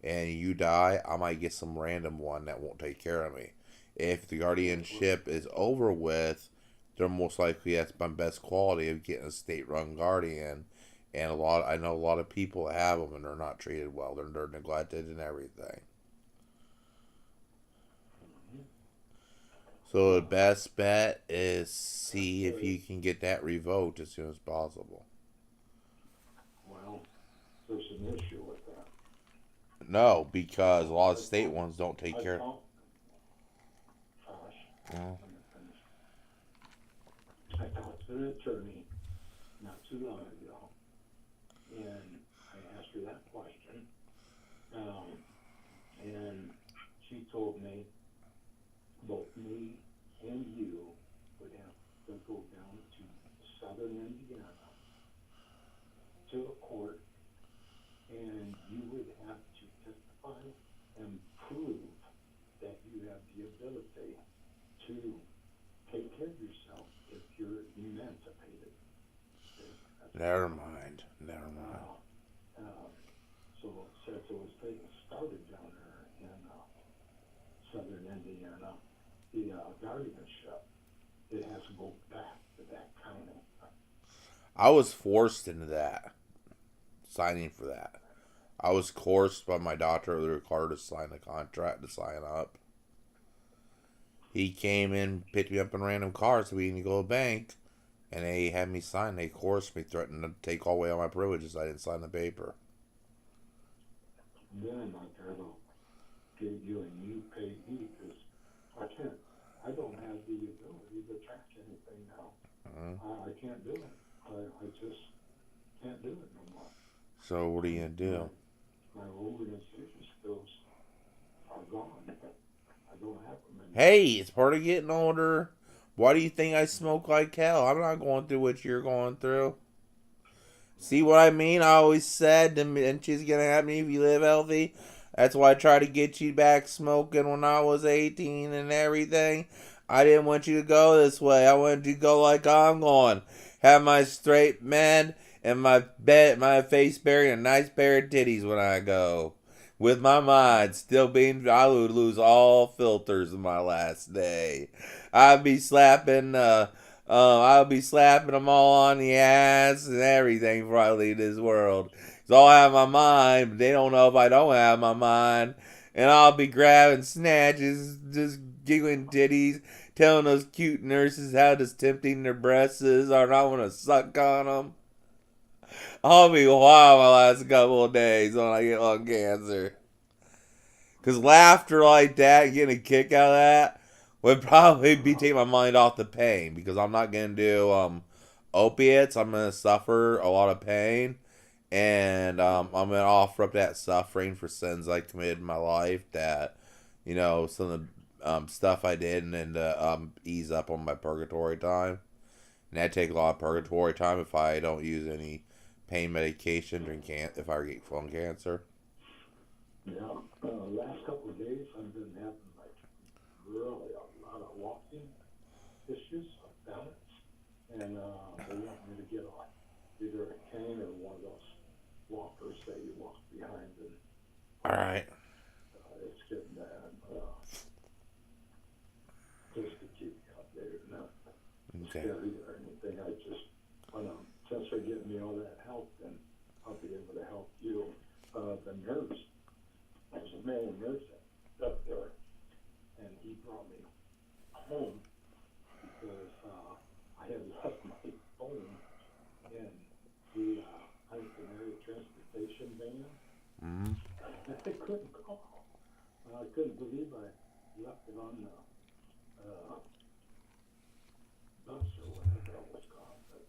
S11: you die, I might get some random one that won't take care of me. If the guardianship is over with, they're most likely that's my best quality of getting a state-run guardian, and I know a lot of people have them and they're not treated well. They're neglected and everything. So the best bet is see if you can get that revoked as soon as possible.
S16: Well, there's an issue with that.
S11: No, because a lot of state ones don't take care.
S16: I talked to an attorney not too long ago, and I asked her that question, and she told me both me and you would have to go down to southern Indiana to a court, and you would have to testify and prove that you have the ability to take care of yourself if you're emancipated.
S11: Never mind.
S16: So since it was started down there in southern Indiana, the guardianship, it has to go back to that county.
S11: I was forced into that, signing for that. I was coerced by my doctor. They were required to sign a contract to sign up. He came in, picked me up in random cars so we didn't go to a bank, and they had me sign. They coerced me, threatened to take all away all my privileges. I didn't sign the paper.
S16: Then I gotta give you a new payee because I don't have the ability to track anything now. I can't do it. I just can't do it no more.
S11: So what are you gonna do?
S16: My organization skills are gone. I don't have them anymore.
S11: Hey, it's part of getting older. Why do you think I smoke like hell? I'm not going through what you're going through. See what I mean? I always said, and she's gonna have me if you live healthy. That's why I tried to get you back smoking when I was 18 and everything. I didn't want you to go this way. I wanted you to go like I'm going. Have my straight man and my face buried in a nice pair of titties when I go. With my mind still being, I would lose all filters in my last day. I'd be slapping them all on the ass and everything before I leave this world. So I'll have my mind, but they don't know if I don't have my mind. And I'll be grabbing snatches, just giggling titties, telling those cute nurses how just tempting their breasts are and I want to suck on them. I'll be wild my last couple of days when I get lung cancer. Because laughter like that, getting a kick out of that, would probably be taking my mind off the pain. Because I'm not going to do opiates. I'm going to suffer a lot of pain. And I'm going to offer up that suffering for sins I committed in my life. That, some of the stuff I did and ease up on my purgatory time. And that'd take a lot of purgatory time if I don't use any pain medication if I get lung cancer.
S16: Yeah, last couple of days I've been having really a lot of walking issues, balance, and they want me to get either a cane or one of those walkers that you walk behind. And
S11: all right.
S16: It's getting bad. Just to keep me updated, not scary or anything. I just, since they're giving me all that help, then I'll be able to help you. The nurse, there's a male nurse up there, and he brought me home because I had left my phone in the itinerary transportation van.
S11: Mm-hmm.
S16: I couldn't call. I couldn't believe I left it on the bus or whatever it was called. But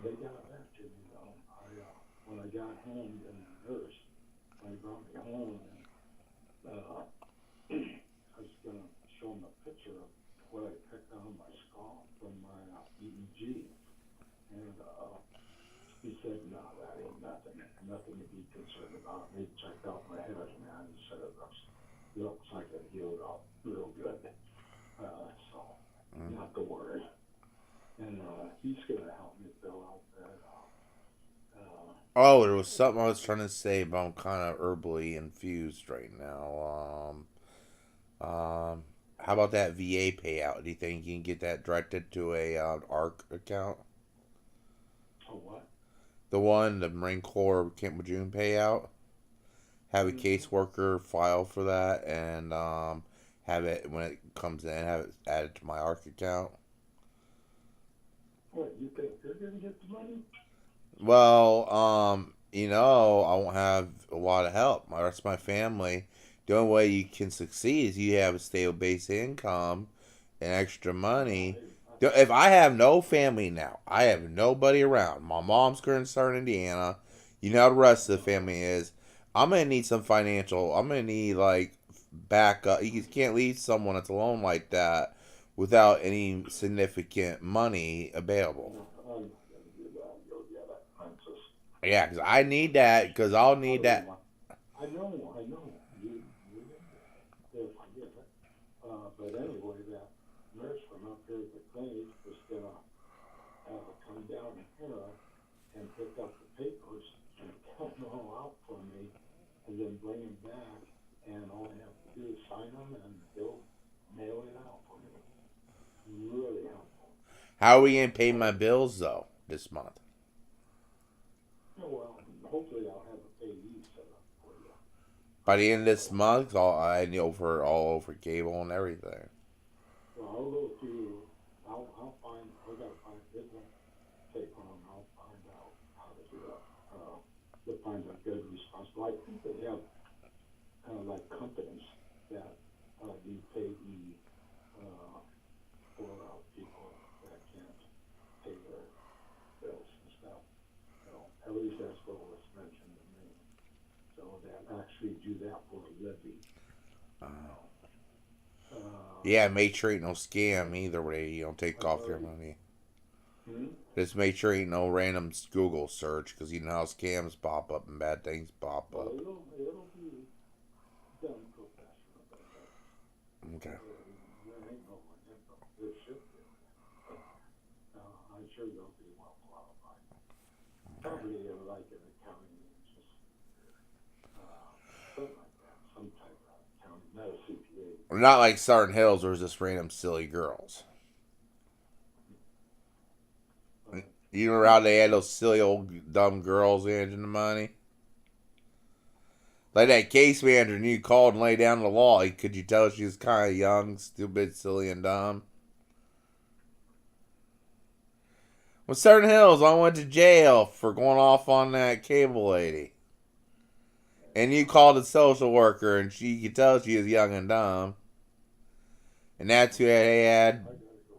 S16: they got it back to me, though. When I got home, then the nurse, when he brought me home, and I was going to show him a picture of what I picked out of my skull from my EEG. And he said, no, that ain't nothing to be concerned about. He checked out my head, man. He said it looks like it healed up real good. So, not to worry. And he's going to help me fill out that.
S11: Oh, there was something I was trying to say, but I'm kind of herbally infused right now. How about that VA payout? Do you think you can get that directed to a ARC account?
S16: Oh, what?
S11: The Marine Corps Camp Lejeune payout. Have a caseworker file for that, and have it when it comes in, have it added to my ARC account.
S16: What, you think they're going to get the money?
S11: Well, I won't have a lot of help. My rest of my family. The only way you can succeed is you have a stable base income and extra money. If I have no family now, I have nobody around. My mom's concerned in Indiana. You know how the rest of the family is. I'm going to need some financial. I'm going to need, backup. You can't leave someone that's alone like that without any significant money available. Yeah, because I need that, because I'll need that.
S16: I know. You if I get it. But anyway, that nurse from up here at the clinic was going to have it come down and pick up the papers and cut them all out for me, and then bring them back, and all I have to do is sign them, and they'll mail it out for me. Really helpful.
S11: How are we gonna pay my bills though this month?
S16: Well, hopefully I'll have a payee set up for you.
S11: By the end of this month, all over cable and everything.
S16: Well, I'll go through. I'll find. I gotta find. It won't take long. I'll find out how to do it. To find a good response. But I think they have like companies that do payee for people that can't pay their bills and stuff. At least that's what was mentioned to me. So that actually do that for a living.
S11: Yeah, make sure ain't no scam either way. You don't take off your money. Just make sure ain't no random Google search, because you know how scams pop up and bad things pop up.
S16: It'll be done professionally.
S11: Okay.
S16: There ain't no one in them. There should be. I'm sure they'll be well qualified. Probably like an accounting, just something like that. Some type of accounting, not a CPA.
S11: Not like Southern Hills, where it's just random silly girls. You remember how they had those silly old dumb girls managing the money? Like that case manager and you called and laid down the law. Could you tell she was kind of young, stupid, silly, and dumb? With Southern Hills, I went to jail for going off on that cable lady. And you called a social worker and she could tell she was young and dumb. And that's who they had.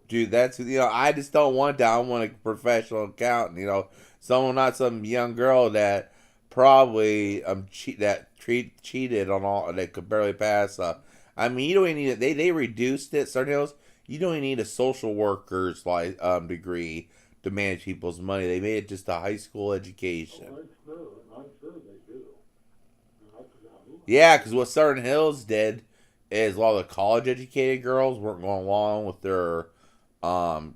S11: Dude, that's who, I just don't want that. I want a professional accountant, someone, not some young girl that probably cheated on all, that could barely pass up. I mean, you don't even need it. They reduced it, Southern Hills. You don't even need a social worker's degree to manage people's money. They made it just a high school education.
S16: I'm sure they do.
S11: Yeah, because what Southern Hills did is a lot of the college educated girls weren't going along with their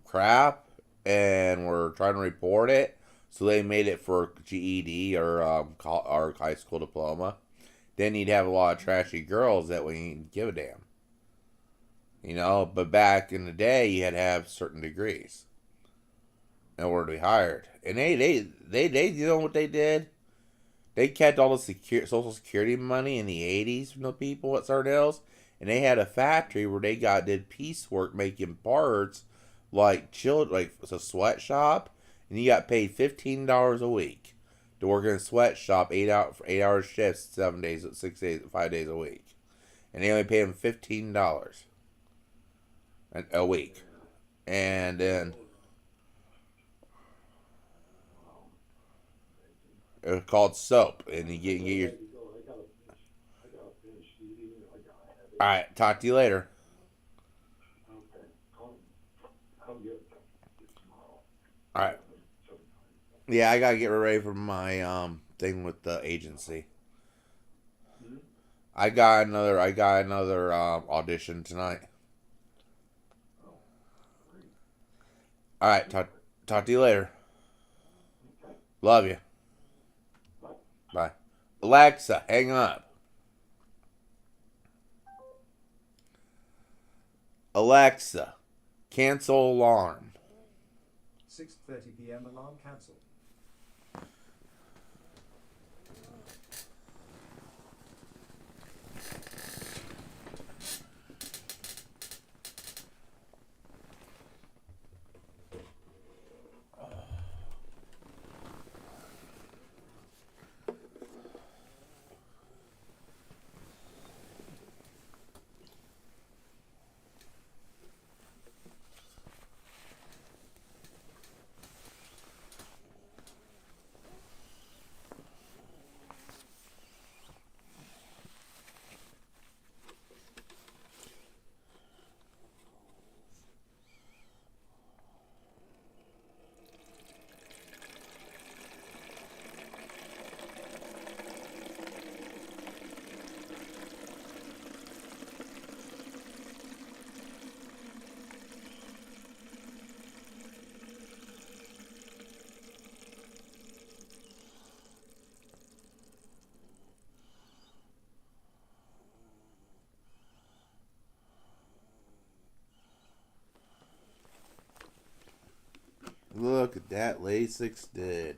S11: crap and were trying to report it, so they made it for GED or high school diploma. Then you'd have a lot of trashy girls that wouldn't give a damn, But back in the day, you had to have certain degrees in order to be hired. And they you know what they did? They kept all the Social Security money in the 80s from the people at Southern Hills, and they had a factory where they did piecework making parts. Like it's a sweatshop, and you got paid $15 a week to work in a sweatshop, 8-hour shifts, 5 days a week, and they only paid them $15 a week, and then it was called soap, and you get your. All right, talk to you later. All right. Yeah, I gotta get ready for my thing with the agency. I got another audition tonight. All right, talk to you later. Love you. Bye. Alexa, hang up. Alexa, cancel alarm.
S6: 6:30 p.m. alarm cancelled.
S11: Look at that Lasix did.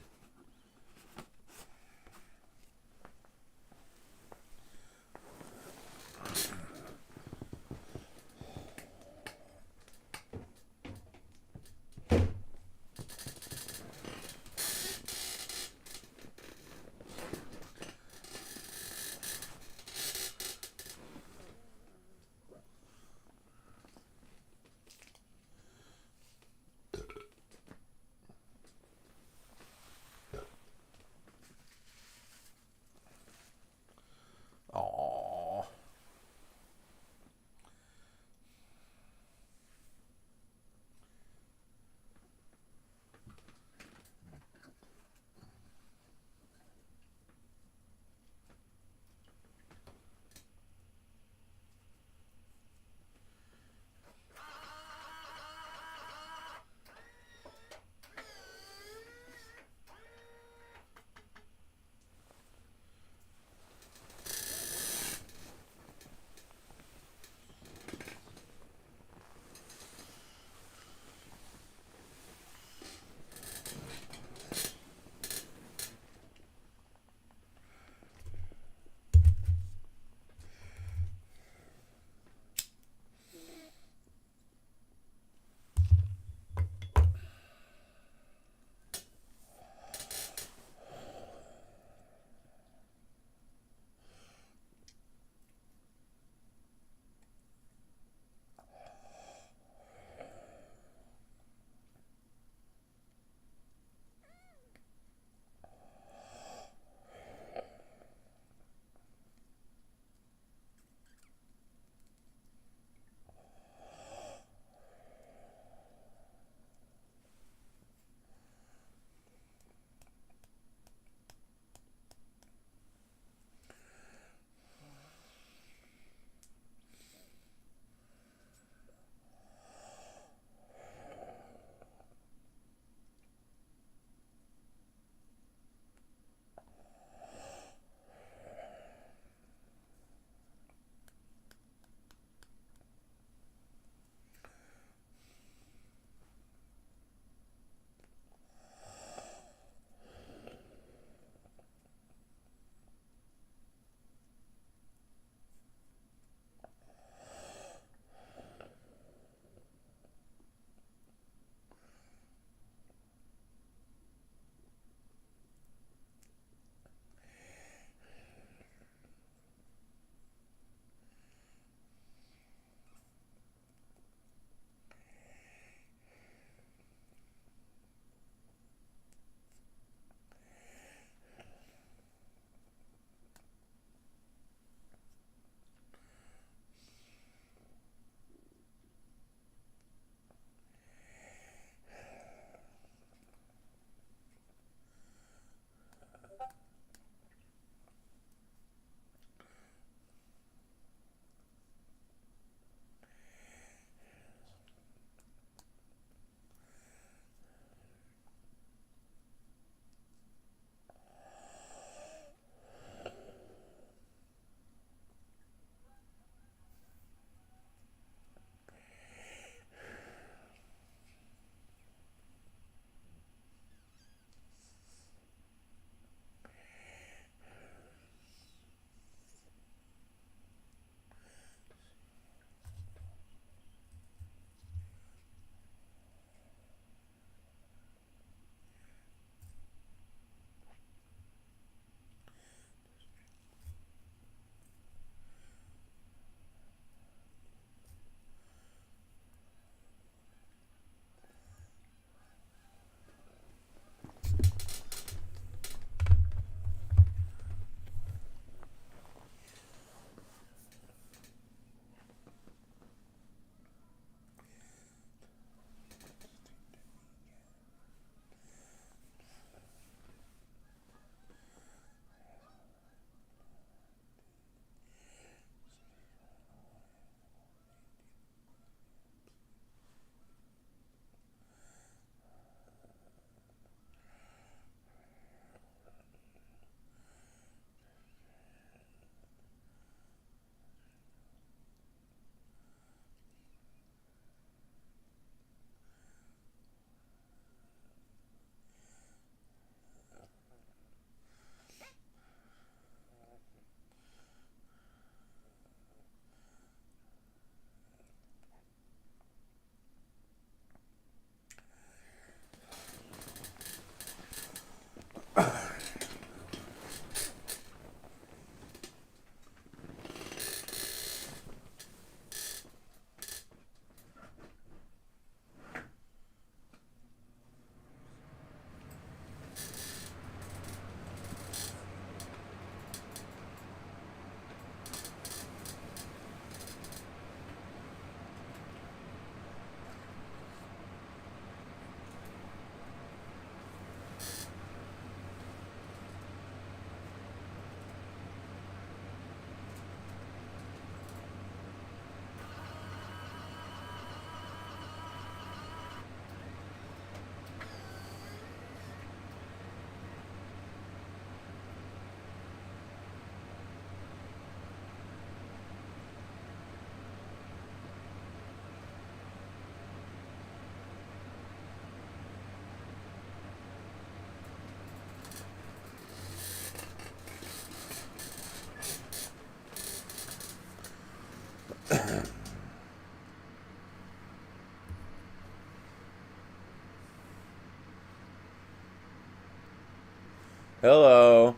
S11: Hello.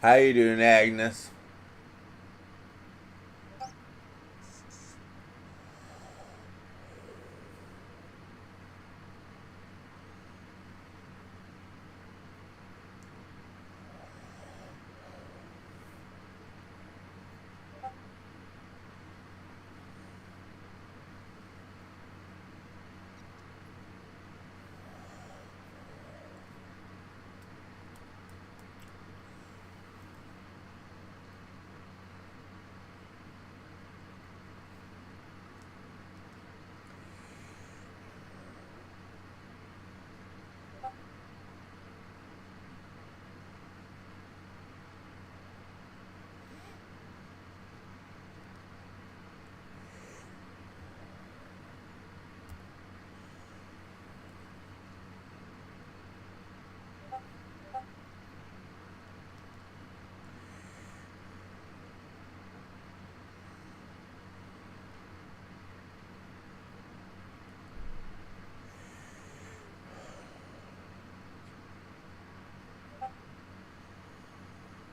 S11: How you doing, Agnes?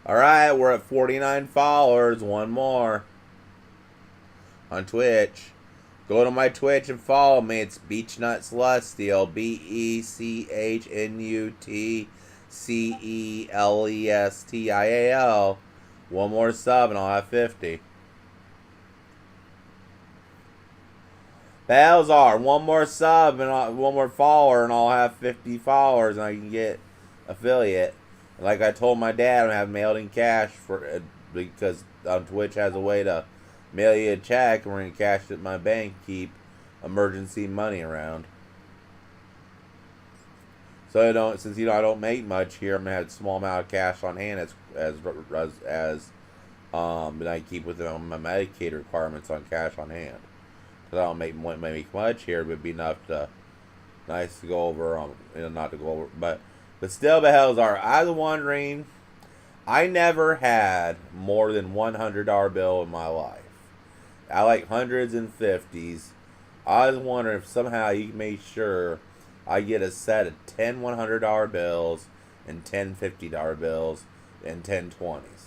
S11: Alright, we're at 49 followers. One more. On Twitch. Go to my Twitch and follow me. It's BeechnutsLustial. BeChnutCelestial. One more sub and I'll have 50. Balzar, one more sub and one more follower and I'll have 50 followers and I can get affiliate. Like I told my dad, I have mailed in cash for because Twitch has a way to mail you a check and we're gonna cash it at my bank, keep emergency money around. So I don't, since I don't make much here, I'm gonna have a small amount of cash on hand as and I keep within my Medicaid requirements on cash on hand. Cause I don't make much here, but it'd be enough to nice to go over. Not to go over, but still, the hells are. I was wondering. I never had more than $100 bill in my life. I like hundreds and fifties. I was wondering if somehow you made sure I get a set of 10 $100 bills and 10 $50 bills and 10 20s.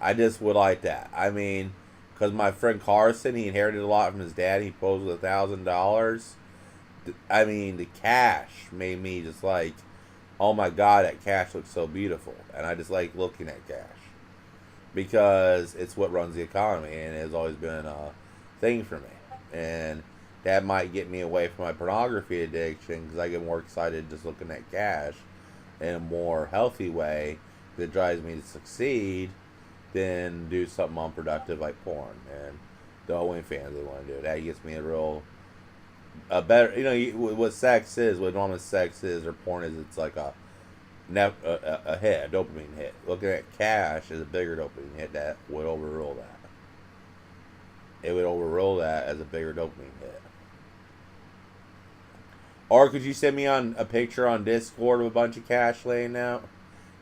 S11: I just would like that. I mean, because my friend Carson, he inherited a lot from his dad. He posed with $1,000. I mean, the cash made me just like, oh my God, that cash looks so beautiful. And I just like looking at cash. Because it's what runs the economy. And it has always been a thing for me. And that might get me away from my pornography addiction. Because I get more excited just looking at cash in a more healthy way that drives me to succeed than do something unproductive like porn. And the OnlyFans they want to do. That gets me a better, what sex is, what normal sex is or porn is, it's like a hit, a dopamine hit. Looking at cash is a bigger dopamine hit that would overrule that. It would overrule that as a bigger dopamine hit. Or could you send me on a picture on Discord of a bunch of cash laying out?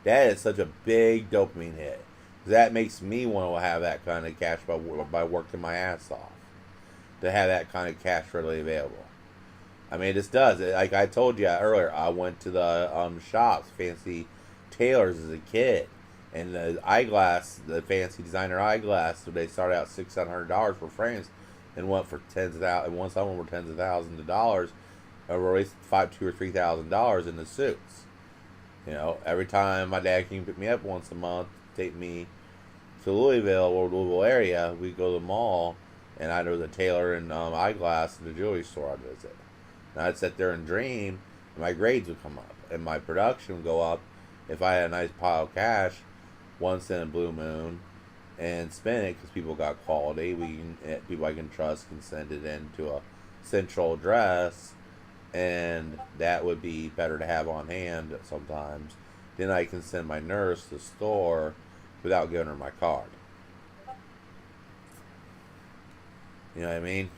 S11: That is such a big dopamine hit. That makes me want to have that kind of cash by working my ass off. To have that kind of cash readily available. I mean, it just does. Like I told you earlier, I went to the shops, fancy tailors as a kid. And the eyeglass, the fancy designer eyeglass, they started out $600 for frames and went for tens of thousands. And once some of them were tens of thousands of dollars, over at least $2,000 or $3,000 in the suits. Every time my dad came to pick me up once a month, take me to Louisville or Louisville area, we'd go to the mall, and I'd go to the tailor and eyeglass at the jewelry store I'd visit. And I'd sit there and dream, and my grades would come up, and my production would go up if I had a nice pile of cash once in a blue moon, and spend it because people got quality. People I can trust can send it into a central address, and that would be better to have on hand sometimes. Then I can send my nurse to the store without giving her my card. You know what I mean?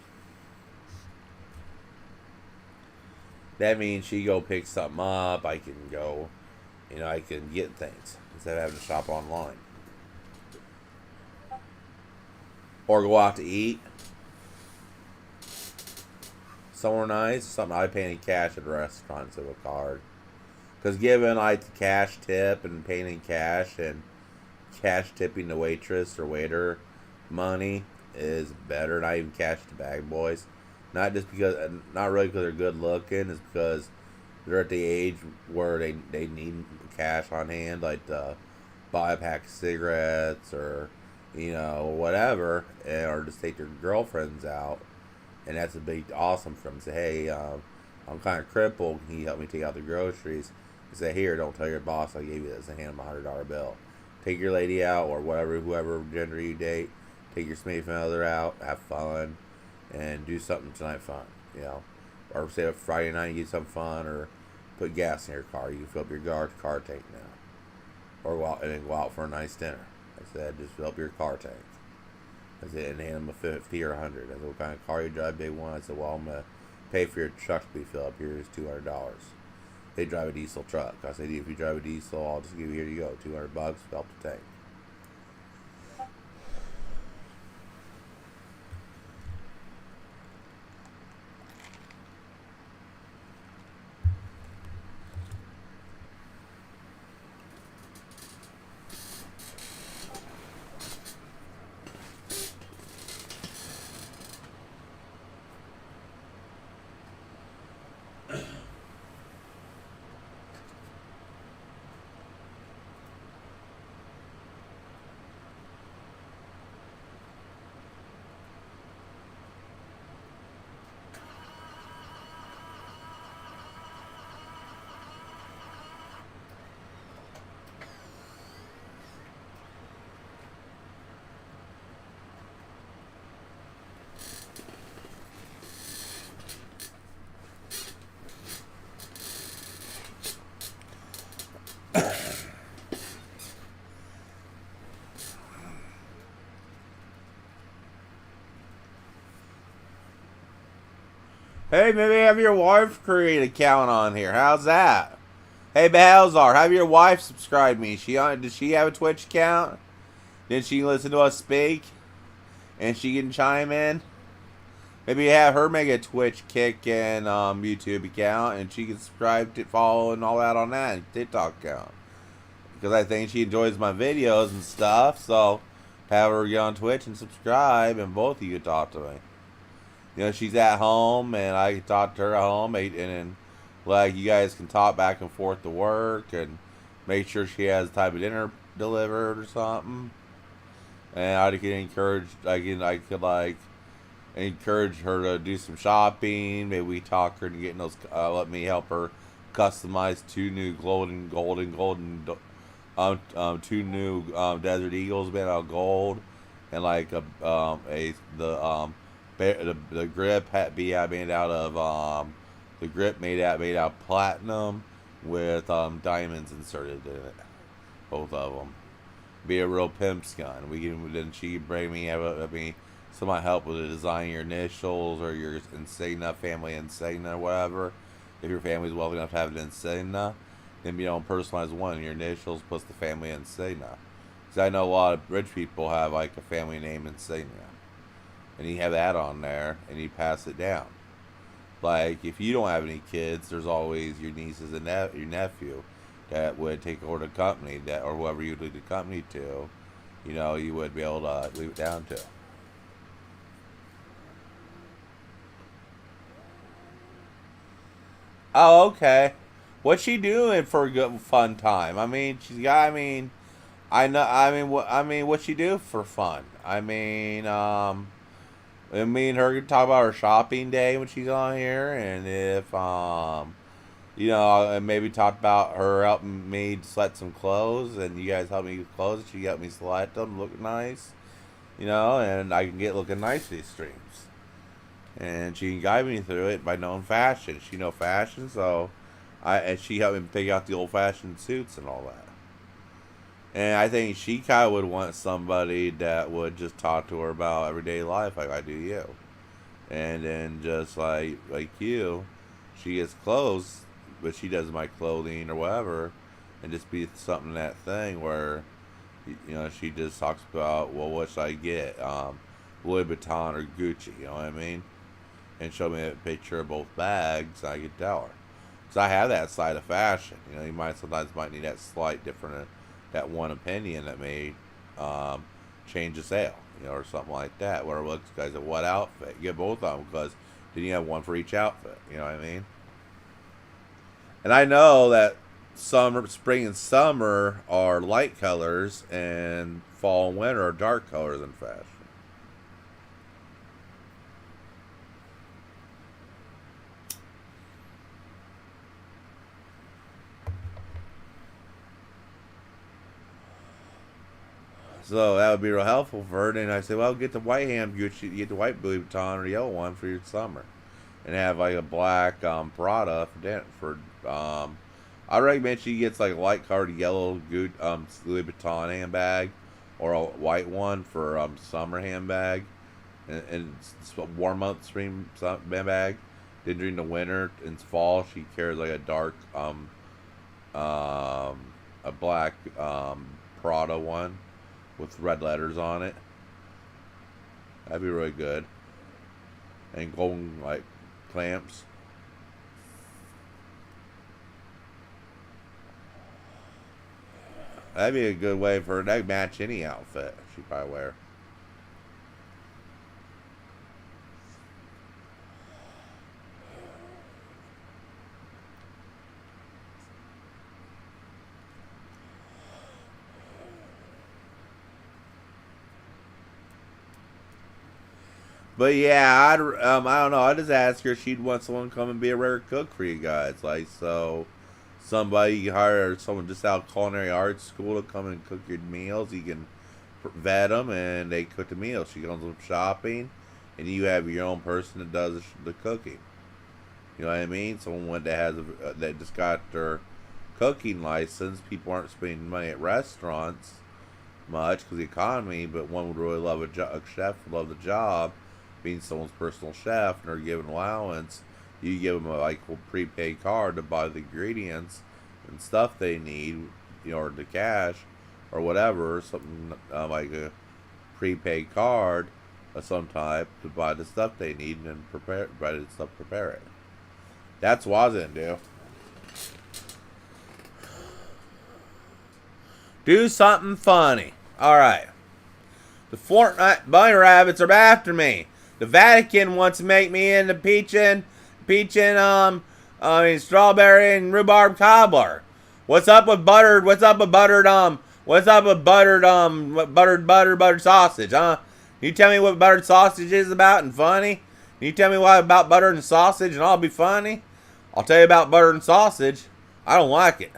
S11: That means she go pick something up. I can go, I can get things instead of having to shop online. or go out to eat somewhere nice, something I pay in cash at restaurants with a card. Because giving like the cash tip and paying in cash and cash tipping the waitress or waiter money is better. Not even cash the bag boys. Not just because, not really because they're good looking. It's because they're at the age where they need cash on hand, like to buy a pack of cigarettes or whatever, or just take their girlfriends out. And that's a big awesome for them. Say, hey, I'm kind of crippled. Can you help me take out the groceries? You say, here, don't tell your boss I gave you this, and hand them a $100 bill. Take your lady out, or whoever gender you date. Take your significant other out, have fun, and do something tonight fun. Or say Friday night you do something fun, or put gas in your car. You can fill up your car tank now, or go out for a nice dinner. I said, just fill up your car tank. I said, and hand them a 50 or 100. I said, what kind of car you drive? Big one. I said, well, I'm gonna pay for your truck to be filled up. Here's $200. They drive a diesel truck. I said, if you drive a diesel, I'll just give you, here you go, $200, fill up the tank. Hey, maybe have your wife create an account on here. How's that? Hey, Balzar, have your wife subscribe me. Does she have a Twitch account? Did she listen to us speak? And she can chime in? Maybe have her make a Twitch kick and YouTube account, and she can subscribe to follow and all that on that and TikTok account. Because I think she enjoys my videos and stuff, so have her get on Twitch and subscribe, and both of you talk to me. She's at home, and I can talk to her at home, and like, you guys can talk back and forth to work, and make sure she has the type of dinner delivered or something. And I could encourage her to do some shopping. Maybe we talk her into getting those. Let me help her customize two new two new Desert Eagles made out of gold, and like the grip be made out of made out of platinum with diamonds inserted in it, both of them. Be a real pimp's gun. Then she bring me somebody help with the design, your initials or your insignia, family insignia, or whatever. If your family's wealthy enough to have an insignia, then personalize one, your initials plus the family insignia. Because I know a lot of rich people have like a family name insignia, and you have that on there, and you pass it down. Like, if you don't have any kids, there's always your nieces and your nephew that would take over the company, or whoever you lead the company to, you would be able to leave it down to. Oh, okay. What's she doing for a good fun time? What's she do for fun? Me and her can talk about her shopping day when she's on here, and if maybe talk about her helping me select some clothes, and you guys help me with clothes. She helped me select them, look nice, and I can get looking nice these streams. And she can guide me through it by knowing fashion. She knows fashion, and she helped me pick out the old-fashioned suits and all that. And I think she kind of would want somebody that would just talk to her about everyday life like I do you. And then just like you, she gets clothes, but she does my clothing or whatever, and just be something, that thing where, she just talks about, well, what should I get? Louis Vuitton or Gucci, you know what I mean? And show me a picture of both bags, I could tell her. So I have that side of fashion. You know, you might sometimes need that slight different, that one opinion that may change the sale, you know, or something like that. Where it looks, guys, at what outfit? You get both of them because then you have one for each outfit. You know what I mean? And I know that spring and summer are light colors, and fall and winter are dark colors in fashion. So that would be real helpful for her. And I said, well, get the white Gucci, get the white Louis Vuitton or the yellow one for your summer, and have like a black Prada for I recommend she gets like a light colored yellow Louis Vuitton handbag, or a white one for summer handbag, and it's a warm month stream handbag. Then during the winter and fall, she carries like a dark a black Prada one with red letters on it. That'd be really good. And golden like clamps. That'd be a good way for her to match any outfit she'd probably wear. But yeah, I don't know. I just asked her if she'd want someone to come and be a rare cook for you guys. Like, so somebody you hire someone just out of culinary arts school to come and cook your meals. You can vet them and they cook the meals. She goes up shopping, and you have your own person that does the cooking. You know what I mean? Someone that has that just got their cooking license. People aren't spending money at restaurants much because of the economy, but one would really love a chef would love the job. Being someone's personal chef and they're given allowance, you give them a prepaid card to buy the ingredients and stuff they need, you know, or the cash or whatever, something like a prepaid card of some type to buy the stuff they need and prepare it. That's what I was gonna do. Do something funny. All right. The Fortnite bunny rabbits are after me. The Vatican wants to make me into strawberry and rhubarb cobbler. What's up with buttered sausage, huh? You tell me what buttered sausage is about and funny? You tell me why about butter and sausage and I'll be funny? I'll tell you about butter and sausage. I don't like it.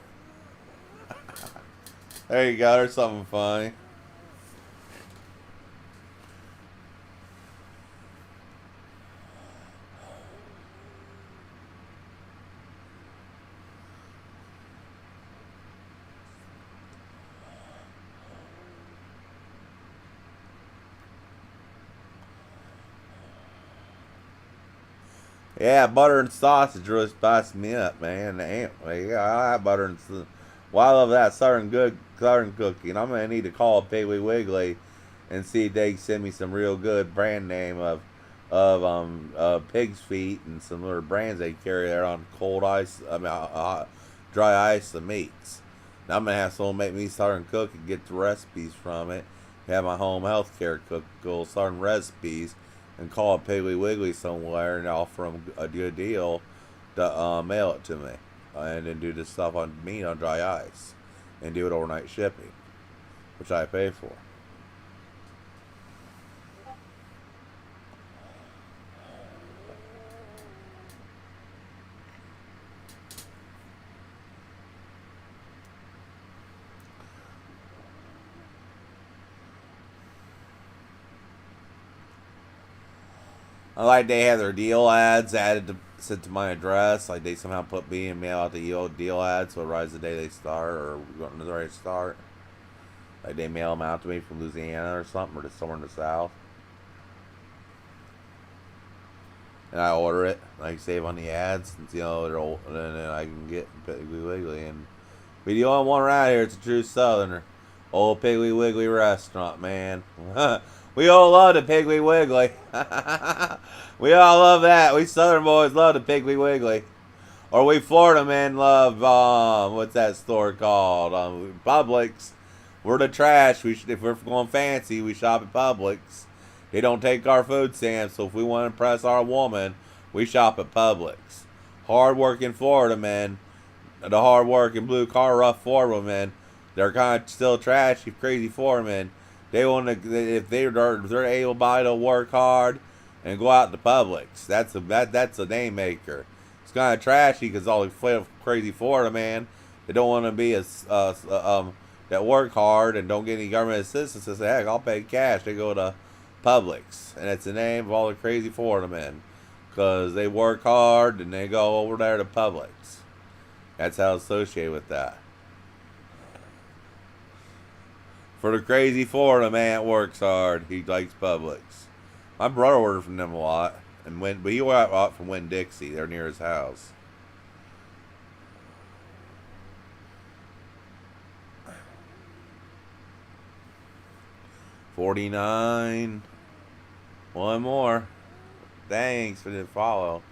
S11: There you go, there's something funny. Yeah, butter and sausage really spices me up, man. Yeah, I have butter and sausage. Well, I love that Southern cookie. And I'm gonna need to call Piggly Wiggly and see if they can send me some real good brand name of pig's feet and some other brands they carry there on cold ice. Dry ice and meats. Now I'm gonna have someone make me Southern cookie, get the recipes from it, have my home healthcare cook go Southern recipes, and call a Piggly Wiggly somewhere and offer them a good deal to mail it to me. And then do this stuff on meat on dry ice. And do it overnight shipping. Which I pay for. I like they have their deal ads sent to my address. Like they somehow put me and mail out the deal ads so it arrives the day they start or when they're ready to start. Like they mail them out to me from Louisiana or something or just somewhere in the South. And I order it. I can save on the ads, and, you know, they're old, and then I can get Piggly Wiggly. And be the only one around here. It's a true Southerner. Old Piggly Wiggly restaurant, man. We all love the Piggly Wiggly. We all love that. We Southern boys love the Piggly Wiggly. Or we Florida men love, what's that store called? Publix. We're the trash. If we're going fancy, we shop at Publix. They don't take our food stamps, so if we want to impress our woman, we shop at Publix. Hard-working Florida men, the hard-working blue-collar rough Florida men, they're kind of still trashy, crazy Florida men. They want to, if they're able-bodied to work hard and go out to Publix. That's a name maker. It's kind of trashy because all the crazy Florida man, they don't want to be that work hard and don't get any government assistance. They say, heck, I'll pay cash. They go to Publix, and it's the name of all the crazy Florida men because they work hard and they go over there to Publix. That's how it's associated with that. For the crazy Florida man that works hard, he likes Publix. My brother ordered from them a lot, but he ordered a lot from Winn-Dixie. They're near his house. $49. One more. Thanks for the follow.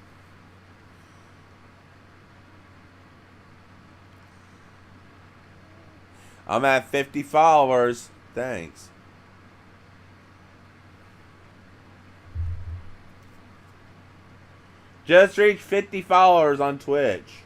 S11: I'm at 50 followers. Thanks. Just reached 50 followers on Twitch.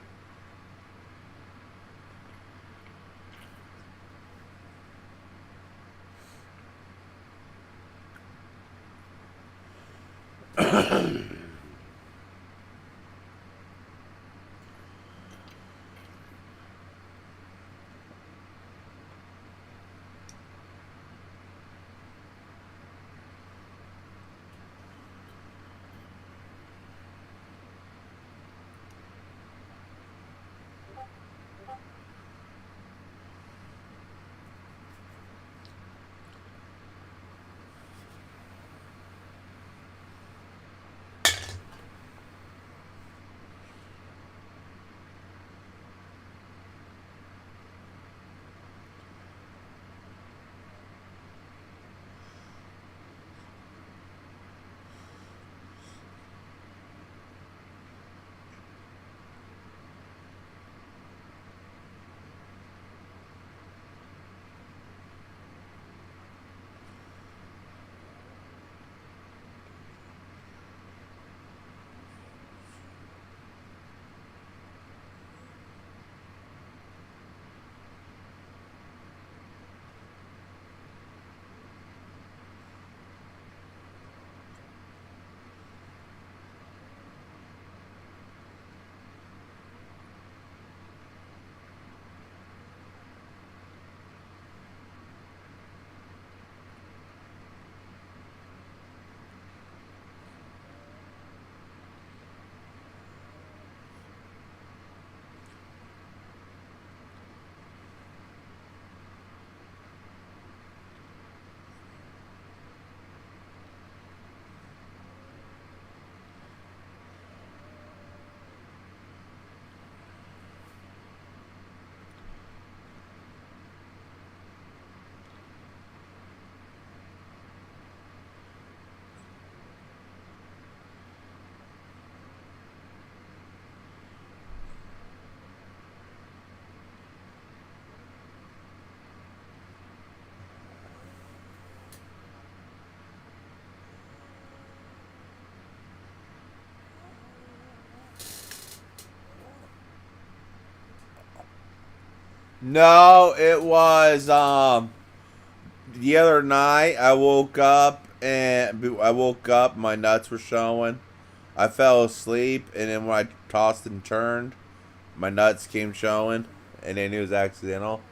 S11: No, it was the other night. I woke up, my nuts were showing. I fell asleep, and then when I tossed and turned, my nuts came showing, and they knew it was accidental.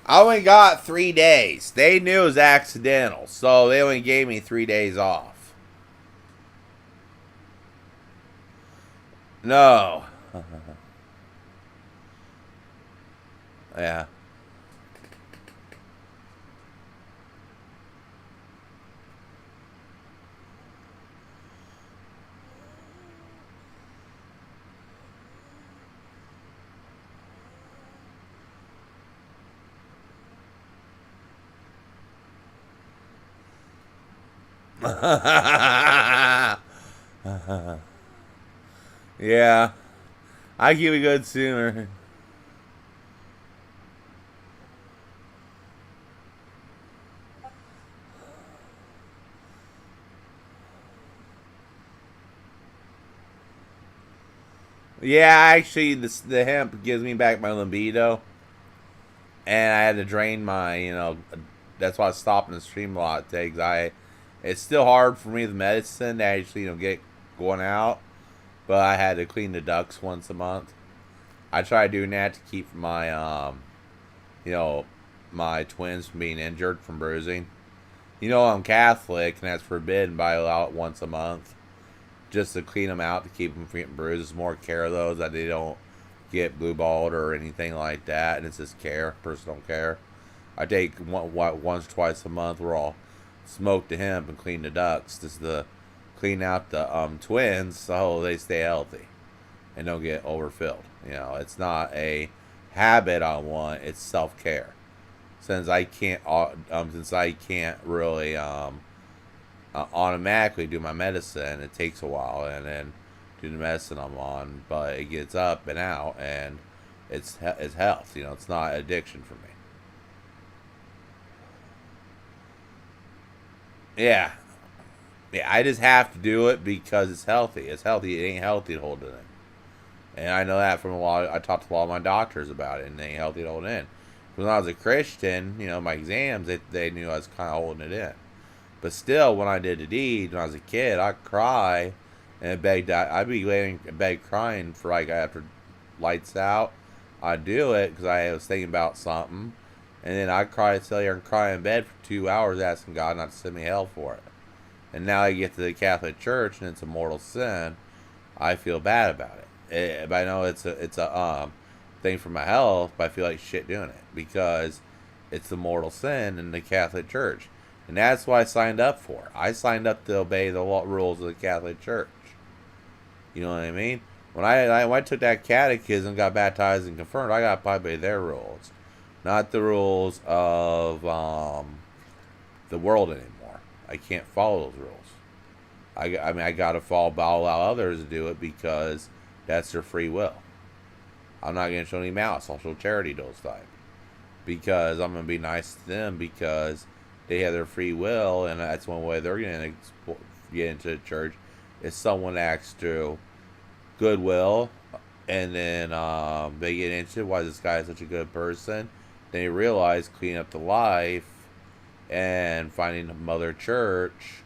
S11: I only got 3 days. They knew it was accidental, so they only gave me 3 days off. No. Yeah. Yeah, I keep it good sooner. Yeah, actually, the hemp gives me back my libido, and I had to drain my, that's why I stopped in the stream a lot today. It's still hard for me with medicine to actually, get going out, but I had to clean the ducts once a month. I try doing that to keep my, my twins from being injured from bruising. I'm Catholic, and that's forbidden by law once a month. Just to clean them out, to keep them from getting bruises. More care of those, that they don't get blue balled or anything like that. And it's just care, personal care. I take once, twice a month, where I'll smoke the hemp and clean the ducts, just to clean out the twins so they stay healthy and don't get overfilled. It's not a habit I want; it's self-care. Since I can't really automatically do my medicine, it takes a while, and then do the medicine I'm on, but it gets up and out, and it's health. It's not addiction for me. Yeah. I just have to do it because it's healthy. It's healthy. It ain't healthy to hold it in. And I know that from a lot. I talked to a lot of my doctors about it, and it ain't healthy to hold it in. When I was a Christian, my exams, they knew I was kind of holding it in. But still, when I did the deed, when I was a kid, I'd cry and I'd be laying in bed crying for after lights out. I'd do it because I was thinking about something. And then I'd sit here and cry in bed for 2 hours asking God not to send me hell for it. And now I get to the Catholic Church and it's a mortal sin. I feel bad about it. But I know it's a thing for my health, but I feel like shit doing it because it's the mortal sin in the Catholic Church. And that's what I signed up for. I signed up to obey the rules of the Catholic Church. You know what I mean? When I took that catechism, got baptized and confirmed, I got to obey their rules. Not the rules of the world anymore. I can't follow those rules. I got to allow others to do it because that's their free will. I'm not going to show any malice. I'll show charity those type. Because I'm going to be nice to them because they have their free will, and that's one way they're going to get into the church. Is someone acts through goodwill, and then they get into why this guy is such a good person. Then they realize cleaning up the life and finding a mother church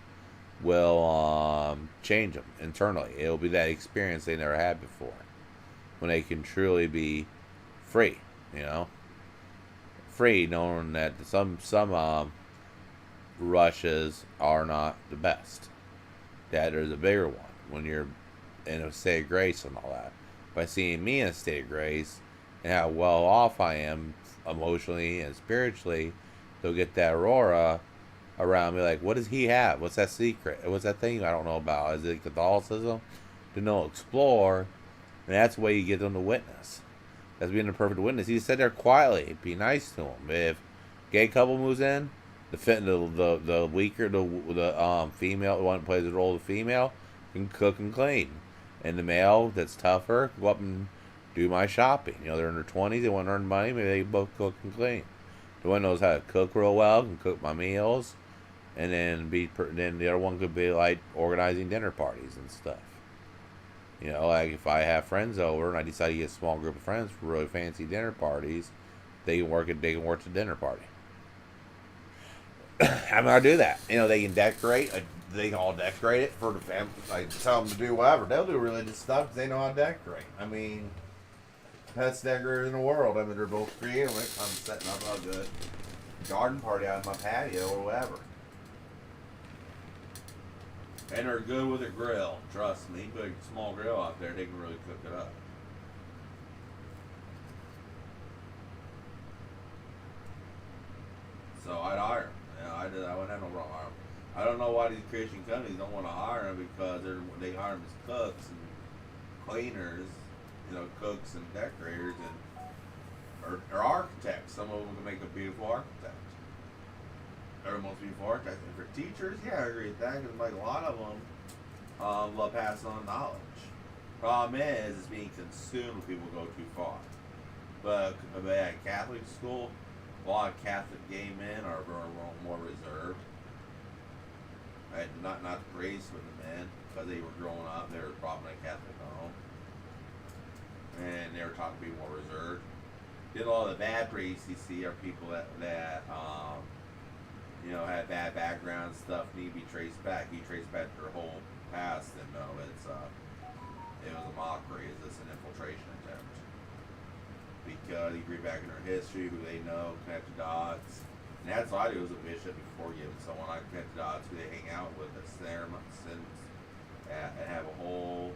S11: will change them internally. It'll be that experience they never had before, when they can truly be free. Free, knowing that some rushes are not the best. That there's a bigger one when you're in a state of grace and all that. By seeing me in a state of grace and how well off I am emotionally and spiritually, they'll get that aurora around me. Like, what does he have? What's that secret? What's that thing I don't know about? Is it Catholicism? To know, explore, and that's the way you get them to witness. That's being a perfect witness. You sit there quietly, be nice to them. If gay couple moves in, the weaker, the female, the one that plays the role of the female, can cook and clean, and the male that's tougher go up and do my shopping. They're in their 20s, they want to earn money, maybe they both cook and clean. The one knows how to cook real well, can cook my meals, and then then the other one could be like organizing dinner parties and stuff. Like if I have friends over and I decide to get a small group of friends for really fancy dinner parties, they can work the dinner party. I'll do that. They can decorate. They can all decorate it for the family. I tell them to do whatever. They'll do religious stuff because they know how to decorate. Best decorators in the world. They're both creative. I'm setting up a good garden party out of my patio or whatever. And they're good with a grill. Trust me. Put a small grill out there, they can really cook it up. So I'd hire them. I wouldn't have no problem hiring them. I don't know why these Christian companies don't want to hire them because they hire them as cooks and cleaners, cooks and decorators and or architects. Some of them can make a beautiful architect. Everyone's being forked. I think for teachers, yeah, I agree with that because like a lot of them love passing on knowledge. Problem is, it's being consumed when people go too far. But at Catholic school, a lot of Catholic gay men are more reserved. Right? Not the priests, but the men, because they were growing up, they were probably in a Catholic home, and they were taught to be more reserved. Then all the bad priests you see are people that had bad background stuff need to be traced back. You trace back their whole past, and no, it was a mockery. It's just an infiltration attempt. Because you read back in their history, who they know, connect the dots. And that's what I do as a bishop before giving someone. I connect the dots who they hang out with at ceremonies and have a whole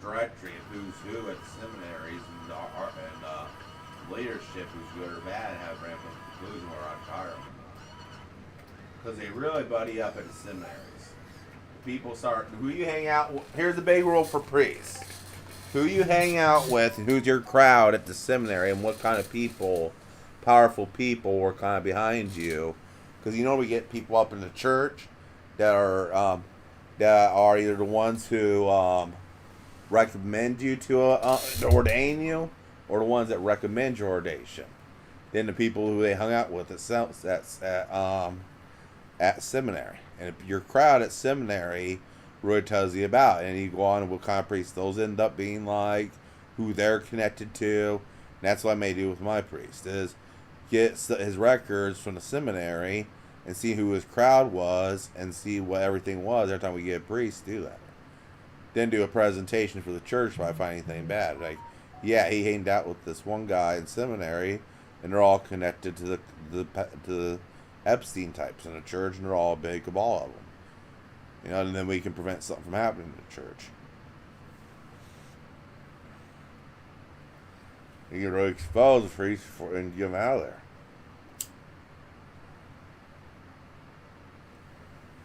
S11: directory of who's who at the seminaries and leadership who's good or bad, and have a random conclusion where I'm tired. Because they really buddy up at the seminaries. People start, who you hang out with. Here's the big rule for priests. Who you hang out with and who's your crowd at the seminary and what kind of people, powerful people are kind of behind you. Because we get people up in the church that are either the ones who recommend you to ordain you, or the ones that recommend your ordination. Then the people who they hung out with at seminary. And if your crowd at seminary really tells you about it, and you go on and what kind of priests those end up being like, who they're connected to. And that's what I may do with my priest, is get his records from the seminary and see who his crowd was and see what everything was every time we get a priest. Do that. Then do a presentation for the church if I find anything bad. Like, yeah, he hanged out with this one guy in seminary, and they're all connected to the Epstein types in the church, and they're all a big cabal of them. And then we can prevent something from happening in the church. You can really expose the priests and get them out of there.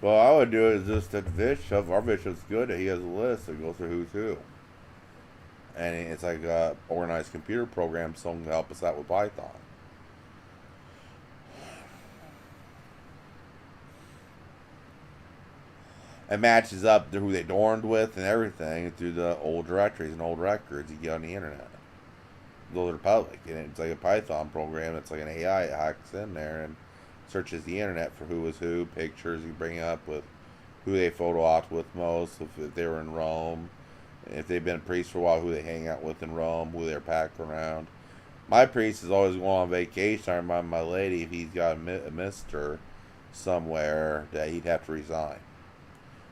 S11: Well, I would do it just at the bishop. Our bishop's good. He has a list that goes through who's who. And it's like an organized computer program, so to help us out with Python. It matches up to who they dormed with and everything through the old directories and old records you get on the internet. Those are public, and it's like a Python program. It's like an AI that hacks in there and searches the internet for who was who, pictures you bring up with who they photo opt with most, if they were in Rome, if they've been a priest for a while, who they hang out with in Rome, who they're packed around. My priest is always going on vacation. I remind my lady if he's got a mister somewhere that he'd have to resign.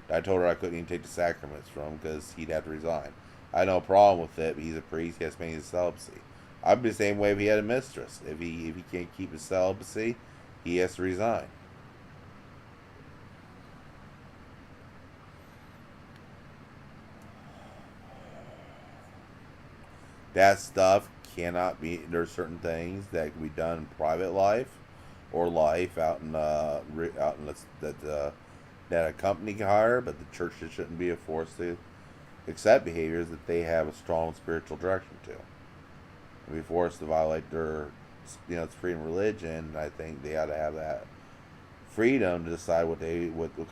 S11: I told her I couldn't even take the sacraments from him because he'd have to resign. I had no problem with it, but he's a priest. He has to maintain his celibacy. I'd be the same way if he had a mistress. If he can't keep his celibacy, he has to resign. That stuff cannot be. There's certain things that can be done in private life, or life out in that a company can hire, but the church shouldn't be forced to accept behaviors that they have a strong spiritual direction to. And be forced to violate their, it's freedom of religion. I think they ought to have that freedom to decide what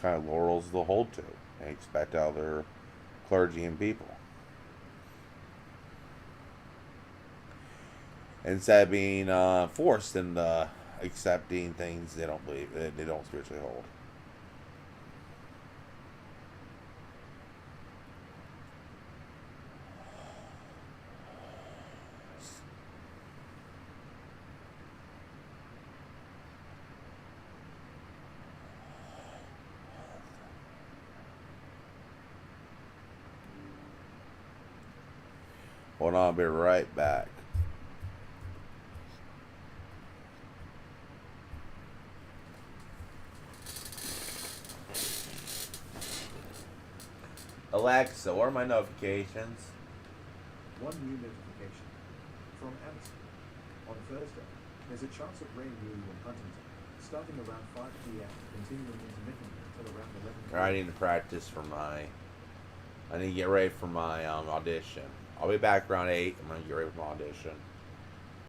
S11: kind of laurels they'll hold to and expect out of their clergy and people. Instead of being forced into accepting things they don't believe, they don't spiritually hold. Hold on, I'll be right back. Alexa, what are my notifications?
S6: One new notification from Amazon. On Thursday, there's a chance of rain near you in Huntington, starting around 5 p.m. continuing intermittently until around 11 p.m.
S11: I need to practice I need to get ready for my audition. I'll be back around 8. I'm going to get ready for my audition.